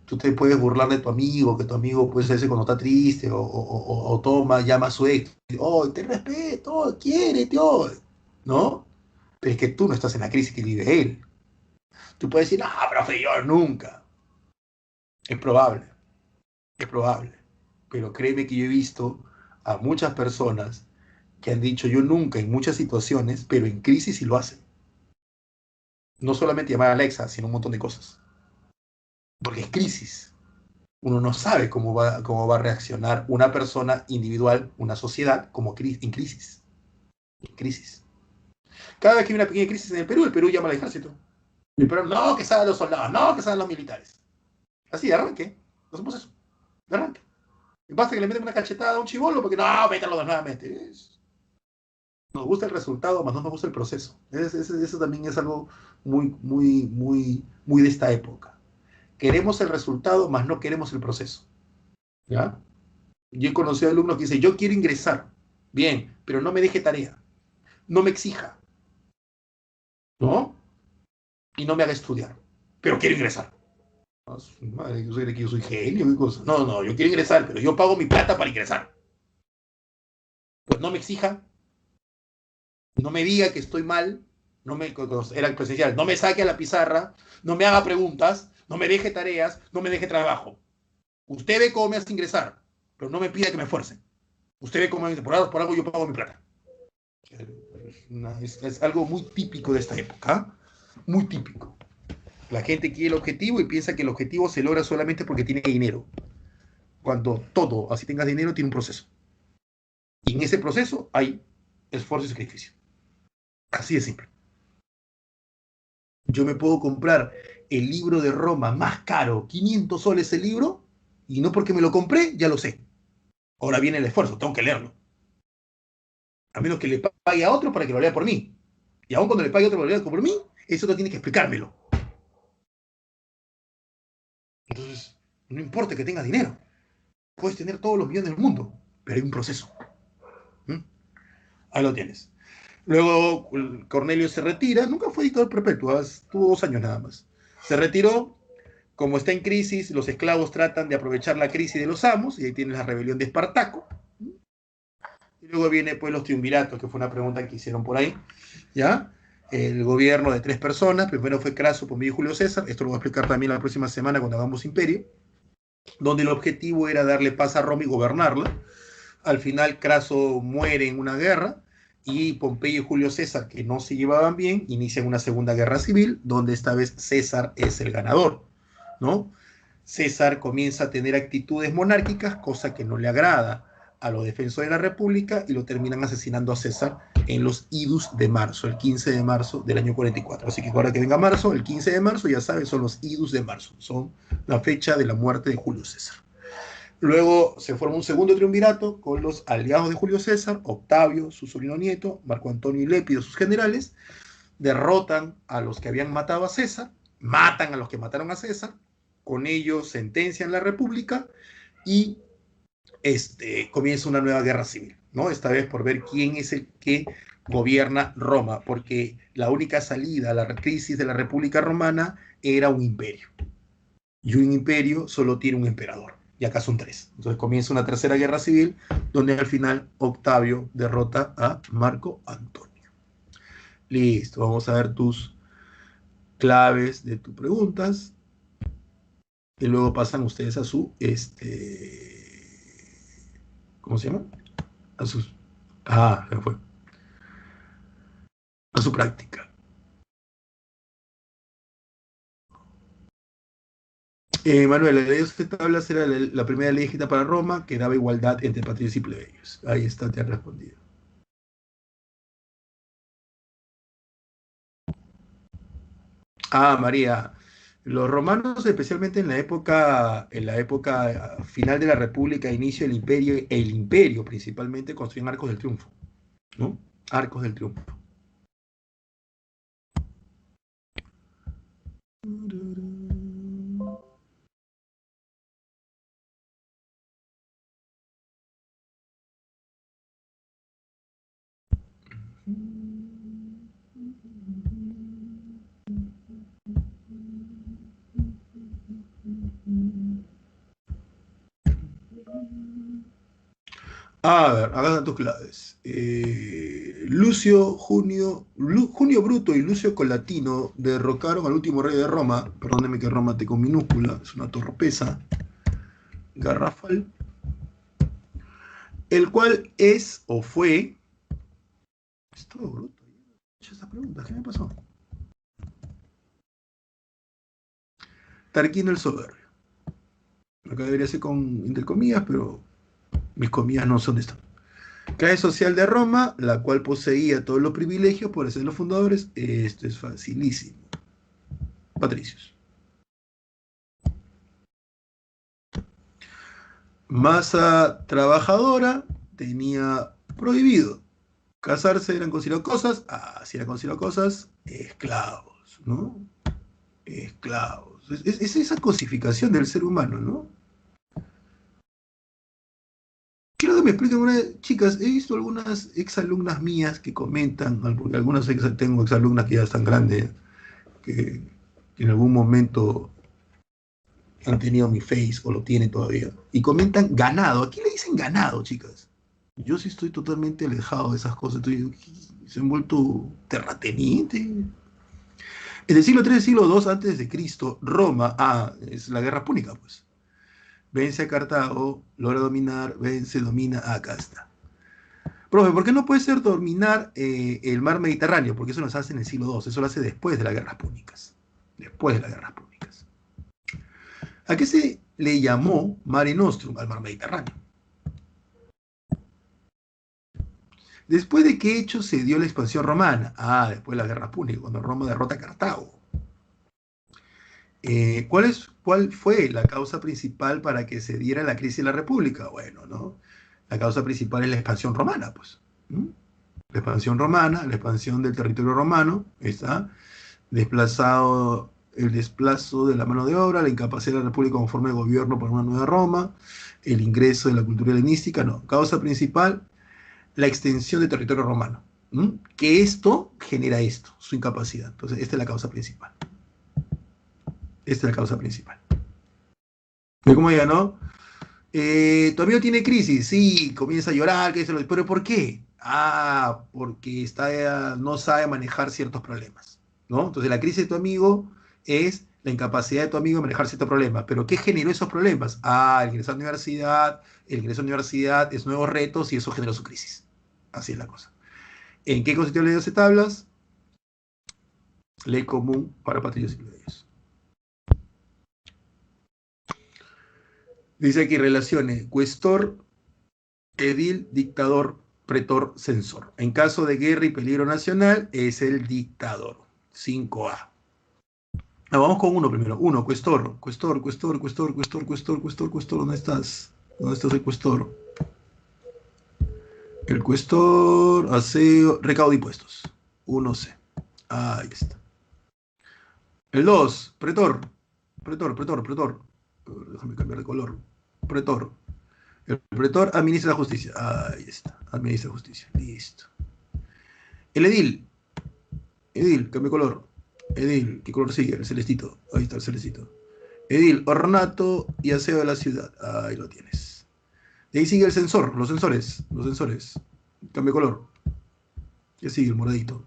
Tú te puedes burlar de tu amigo, que tu amigo puede ser cuando está triste, o toma, llama a su ex, oh, te respeto, oh, quiérete, oh, ¿no? Pero es que tú no estás en la crisis que vive él. Tú puedes decir, no, profe, yo nunca. Es probable. Es probable, pero créeme que yo he visto a muchas personas que han dicho yo nunca en muchas situaciones, pero en crisis sí lo hacen. No solamente llamar a Alexa, sino un montón de cosas. Porque es crisis. Uno no sabe cómo va a reaccionar una persona individual, una sociedad, como en crisis. En crisis. Cada vez que hay una pequeña crisis en el Perú llama al ejército. El Perú, no, que salgan los soldados, no, que salgan los militares. Así, de arranque. No hacemos eso. De arranque. Y basta que le meten una cachetada a un chibolo porque no, métanlo nuevamente. Nos gusta el resultado, más no nos gusta el proceso. Eso también es algo muy de esta época. Queremos el resultado, más no queremos el proceso. ¿Ya? Yo he conocido alumnos que dicen, yo quiero ingresar. Bien, pero no me deje tarea. No me exija. ¿No? Y no me haga estudiar. Pero quiero ingresar. Madre, yo soy genio, qué cosa. No, no, yo quiero ingresar, pero yo pago mi plata para ingresar. Pues no me exija, no me diga que estoy mal, era presencial, no me saque a la pizarra, no me haga preguntas, no me deje tareas, no me deje trabajo. Usted ve cómo me hace ingresar, pero no me pida que me esfuerce. Usted ve cómo me dice, por algo yo pago mi plata. Es algo muy típico de esta época, ¿eh? Muy típico. La gente quiere el objetivo y piensa que el objetivo se logra solamente porque tiene dinero. Cuando todo, así tengas dinero, tiene un proceso. Y en ese proceso hay esfuerzo y sacrificio. Así de simple. Yo me puedo comprar el libro de Roma más caro, 500 soles el libro, y no porque me lo compré, ya lo sé. Ahora viene el esfuerzo, tengo que leerlo. A menos que le pague a otro para que lo lea por mí. Y aun cuando le pague a otro para que lo lea por mí, eso no tiene que explicármelo. Entonces, no importa que tengas dinero. Puedes tener todos los millones del mundo, pero hay un proceso. ¿Mm? Ahí lo tienes. Luego Cornelio se retira, nunca fue dictador perpetuo, tuvo 2 años nada más. Se retiró, como está en crisis, los esclavos tratan de aprovechar la crisis de los amos, y ahí tienes la rebelión de Espartaco. Y luego viene pues los triunviratos, que fue una pregunta que hicieron por ahí, ¿ya? El gobierno de 3 personas, primero fue Craso, Pompeyo y Julio César, esto lo voy a explicar también la próxima semana cuando hagamos Imperio, donde el objetivo era darle paz a Roma y gobernarla. Al final Craso muere en una guerra, y Pompeyo y Julio César, que no se llevaban bien, inician una segunda guerra civil, donde esta vez César es el ganador, ¿no? César comienza a tener actitudes monárquicas, cosa que no le agrada a los defensores de la República, y lo terminan asesinando a César en los idus de marzo, el 15 de marzo del año 44. Así que ahora que venga marzo, el 15 de marzo, ya saben, son los idus de marzo, son la fecha de la muerte de Julio César. Luego se forma un segundo triunvirato con los aliados de Julio César, Octavio, su sobrino nieto, Marco Antonio y Lépido, sus generales, derrotan a los que habían matado a César, matan a los que mataron a César, con ello sentencian la República y comienza una nueva guerra civil, ¿no? Esta vez por ver quién es el que gobierna Roma, porque la única salida a la crisis de la República Romana era un imperio. Y un imperio solo tiene un emperador, y acá son 3. Entonces comienza una tercera guerra civil, donde al final Octavio derrota a Marco Antonio. Listo, vamos a ver tus claves de tus preguntas. Y luego pasan ustedes a su, ¿cómo se llama? A sus, ya fue. A su práctica. Manuel, la ley de 7 tablas era la primera ley escrita para Roma que daba igualdad entre patricios y plebeyos. Ahí está, te han respondido. María, los romanos, especialmente en la época final de la República, inicio del Imperio, el Imperio principalmente, construían arcos del triunfo, ¿no? Arcos del triunfo. A ver, hagan tus claves. Junio Bruto y Lucio Colatino derrocaron al último rey de Roma. Perdóneme que Roma te con minúscula, es una torpeza. garrafal, el cual es o fue... Es todo bruto. Esta pregunta, ¿qué me pasó? Tarquino el Soberbio. Acá debería ser con entre comillas, pero mis comillas no son estas. Clase social de Roma, la cual poseía todos los privilegios por ser los fundadores. Esto es facilísimo. Patricios. Masa trabajadora tenía prohibido casarse, eran considerados cosas. Ah, si eran considerados cosas, esclavos, ¿no? Esclavos. Es esa cosificación del ser humano, ¿no? Quiero que me expliquen chicas, he visto algunas exalumnas mías que comentan, porque algunas tengo exalumnas que ya están grandes, que en algún momento han tenido mi face o lo tienen todavía, y comentan ganado. ¿A quién le dicen ganado, chicas? Yo sí estoy totalmente alejado de esas cosas. Se han vuelto terratenientes. En el siglo III, siglo II antes de Cristo, Roma, es la guerra púnica, pues. Vence a Cartago, logra dominar, vence, domina, acá está. Profe, ¿por qué no puede ser dominar el mar Mediterráneo? Porque eso no se hace en el siglo II, eso lo hace después de las guerras púnicas. Después de las guerras púnicas. ¿A qué se le llamó Mare Nostrum al mar Mediterráneo? ¿Después de qué hecho se dio la expansión romana? Después de la guerra púnica, cuando Roma derrota a Cartago. ¿Cuál fue la causa principal para que se diera la crisis de la República? Bueno, ¿no? La causa principal es la expansión romana, pues. La expansión romana, la expansión del territorio romano, está desplazado el desplazo de la mano de obra, la incapacidad de la República como forma de gobierno por una nueva Roma, el ingreso de la cultura helenística, no. Causa principal, la extensión del territorio romano. Que esto genera esto, su incapacidad. Entonces, esta es la causa principal. Esta es la causa principal. ¿Ve cómo ya, no? Tu amigo tiene crisis, sí, comienza a llorar, pero ¿por qué? Porque no sabe manejar ciertos problemas, ¿no? Entonces la crisis de tu amigo es la incapacidad de tu amigo de manejar ciertos problemas. ¿Pero qué generó esos problemas? El ingreso a la universidad, es nuevos retos y eso generó su crisis. Así es la cosa. ¿En qué consistió la ley de 12 tablas? Ley común para patricios y plebeyos. Dice aquí relaciones, cuestor, edil, dictador, pretor, censor. En caso de guerra y peligro nacional, es el dictador. 5A. Vamos con uno primero. Uno, cuestor. Cuestor. ¿Dónde estás? ¿Dónde estás el cuestor? El cuestor, aseo, recaudo de impuestos. 1C. Ahí está. El 2, pretor. Pretor. Déjame cambiar de color. Pretor. El pretor administra la justicia. Ahí está. Administra justicia. Listo. El edil. Cambio color. Edil, ¿qué color sigue? El celestito. Ahí está el celestito. Edil, ornato y aseo de la ciudad. Ahí lo tienes. De ahí sigue el censor, los sensores. Cambio color. ¿Qué sigue? El moradito.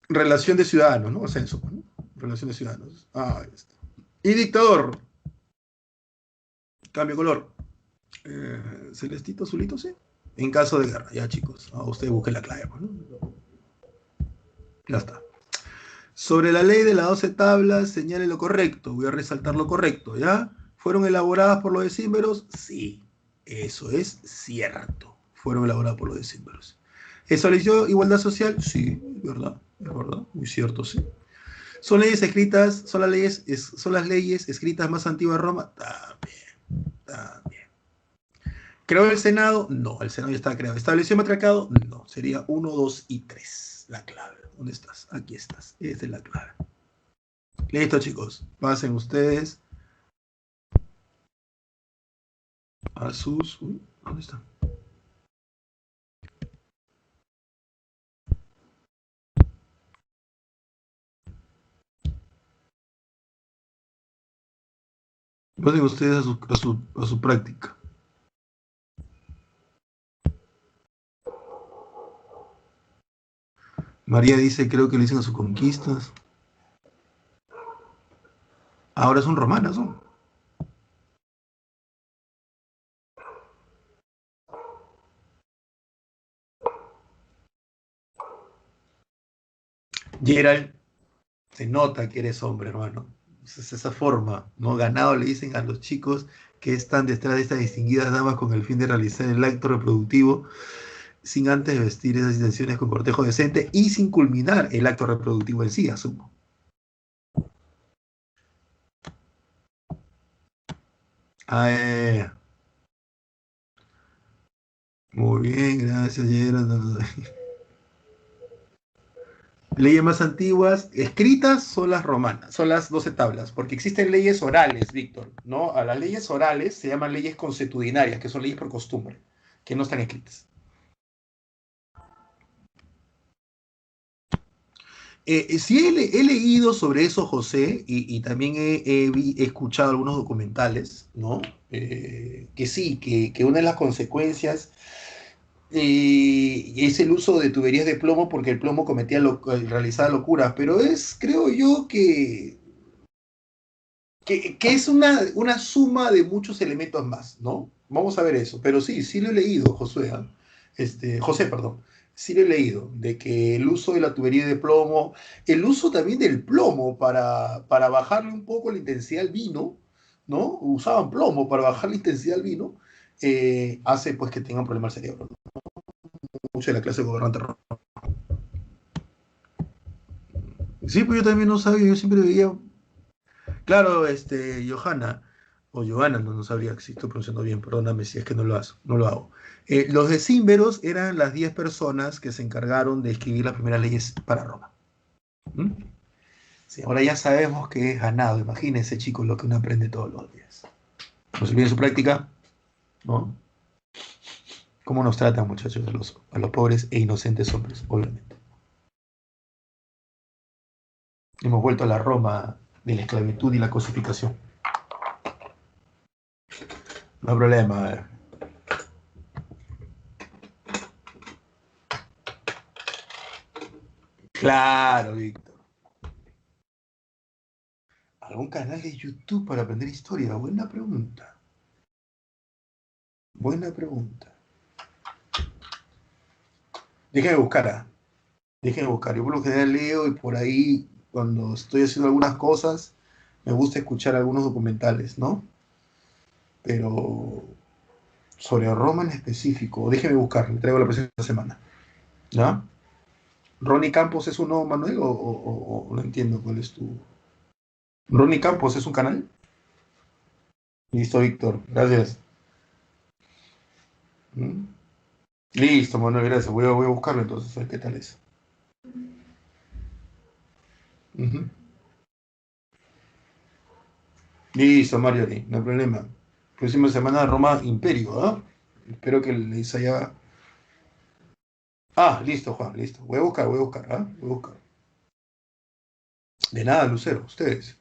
Relación de ciudadanos, ¿no? Censo, ¿no? Relación de ciudadanos. Ahí está. Y dictador. Cambio color. Celestito, azulito, sí. En caso de guerra, ya chicos. Ustedes busquen la clave, ¿no? Ya está. Sobre la ley de las 12 tablas, señale lo correcto. Voy a resaltar lo correcto, ¿ya? ¿Fueron elaboradas por los decímberos? Sí, eso es cierto. Fueron elaboradas por los decímberos. ¿Estableció igualdad social? Sí, es verdad, muy cierto, sí. ¿Son leyes escritas, son las leyes escritas más antiguas de Roma? También. ¿Creó el Senado? No, el Senado ya estaba creado. ¿Estableció matriarcado? No, sería 1, 2 y 3. La clave. ¿Dónde estás? Aquí estás. Esta es la clave. Listo, chicos. Pasen ustedes a sus... ¿dónde están? Pasen ustedes a su práctica. María dice, creo que le dicen a sus conquistas. Ahora son romanas, ¿no? Gerald, se nota que eres hombre, hermano. Es esa forma, ¿no? Ganado le dicen a los chicos que están detrás de estas distinguidas damas con el fin de realizar el acto reproductivo sin antes vestir esas intenciones con cortejo decente y sin culminar el acto reproductivo en sí, asumo. Ah, muy bien, gracias, Gerald. Leyes más antiguas, escritas son las romanas, son las 12 tablas, porque existen leyes orales, Víctor, ¿no? A las leyes orales se llaman leyes consuetudinarias, que son leyes por costumbre, que no están escritas. Sí he leído sobre eso, José, y también he escuchado algunos documentales, ¿no? Que sí, que una de las consecuencias es el uso de tuberías de plomo porque el plomo realizaba locuras, pero creo yo, que es una suma de muchos elementos más, ¿no? Vamos a ver eso, pero sí, sí lo he leído, Josué, ¿eh? José, perdón, sí lo he leído, de que el uso de la tubería de plomo, el uso también del plomo para bajarle un poco la intensidad al vino, ¿no? Usaban plomo para bajar la intensidad al vino, hace pues que tengan problemas al cerebro, ¿no? Mucho de la clase gobernante. Sí, pues yo también no sabía, yo siempre veía. Claro, Johanna, o Johanna, no sabría si estoy pronunciando bien, perdóname si es que no lo hago. Los decímberos eran las 10 personas que se encargaron de escribir las primeras leyes para Roma. ¿Mm? Sí, ahora ya sabemos que es ganado, imagínense, chicos, lo que uno aprende todos los días. No se olviden su práctica, ¿no? ¿Cómo nos tratan, muchachos, a los pobres e inocentes hombres, obviamente? Hemos vuelto a la Roma de la esclavitud y la cosificación. No hay problema. Claro, Víctor. ¿Algún canal de YouTube para aprender historia? Buena pregunta. Buena pregunta. Déjeme buscar, ¿ah? Déjeme buscar. Yo por lo general leo y por ahí, cuando estoy haciendo algunas cosas, me gusta escuchar algunos documentales, ¿no? Pero sobre Roma en específico, déjeme buscar, le traigo la próxima semana. ¿Ya? ¿Ronnie Campos es uno, Manuel? O no entiendo cuál es tu. ¿Ronnie Campos es un canal? Listo, Víctor. Gracias. ¿Mm? Listo, Manuel, gracias. Voy a buscarlo entonces, a ver qué tal es. Ujú. Listo, Mario, no hay problema. Próxima semana Roma Imperio, ¿ah? Espero que les haya. Ah, listo, Juan, listo. Voy a buscar, ¿ah? Voy a buscar. De nada, Lucero, ustedes.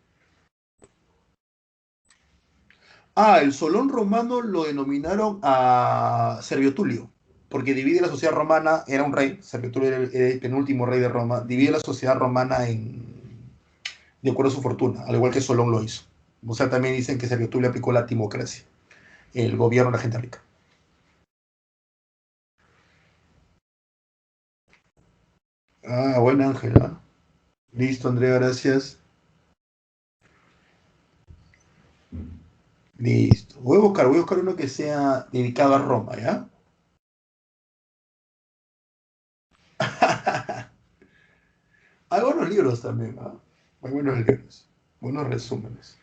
Ah, el Solón romano lo denominaron a Servio Tulio, porque divide la sociedad romana, era un rey, Servio Tulio era el penúltimo rey de Roma, divide la sociedad romana de acuerdo a su fortuna, al igual que Solón lo hizo. O sea, también dicen que Servio Tulio aplicó la timocracia, el gobierno de la gente rica. Ah, buen Ángel, ¿ah? Listo, Andrea, gracias. Listo. Voy a buscar uno que sea dedicado a Roma, ¿ya? Hay buenos libros también, ¿ah? Hay buenos libros, buenos resúmenes.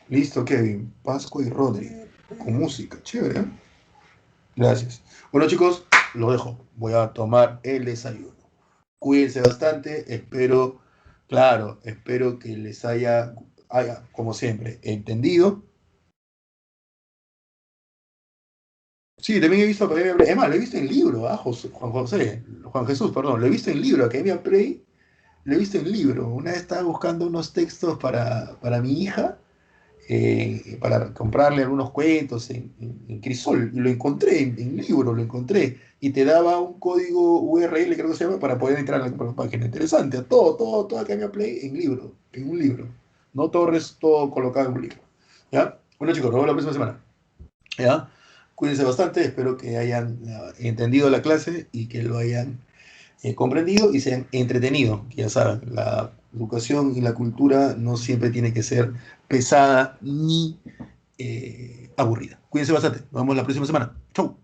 Listo, Kevin. Pascua y Rodri. Con música, chévere, ¿eh? Gracias. Bueno, chicos, lo dejo. Voy a tomar el desayuno. Cuídense bastante. Espero que les haya, como siempre, entendido. Sí, también he visto Academia Play. Es más, lo he visto en libro, ¿ah? Juan Jesús, perdón. Lo he visto en libro, Academia Play. Lo he visto en libro. Una vez estaba buscando unos textos para mi hija, para comprarle algunos cuentos en Crisol, y lo encontré en libro, lo encontré, y te daba un código URL, creo que se llama, para poder entrar a la página. Interesante, toda Academia Play en libro, en un libro. No todo colocado en un libro. ¿Ya? Bueno, chicos, nos vemos la próxima semana. ¿Ya? Cuídense bastante, espero que hayan entendido la clase y que lo hayan comprendido y se han entretenido. Ya saben, la educación y la cultura no siempre tiene que ser pesada ni aburrida. Cuídense bastante. Nos vemos la próxima semana. Chau.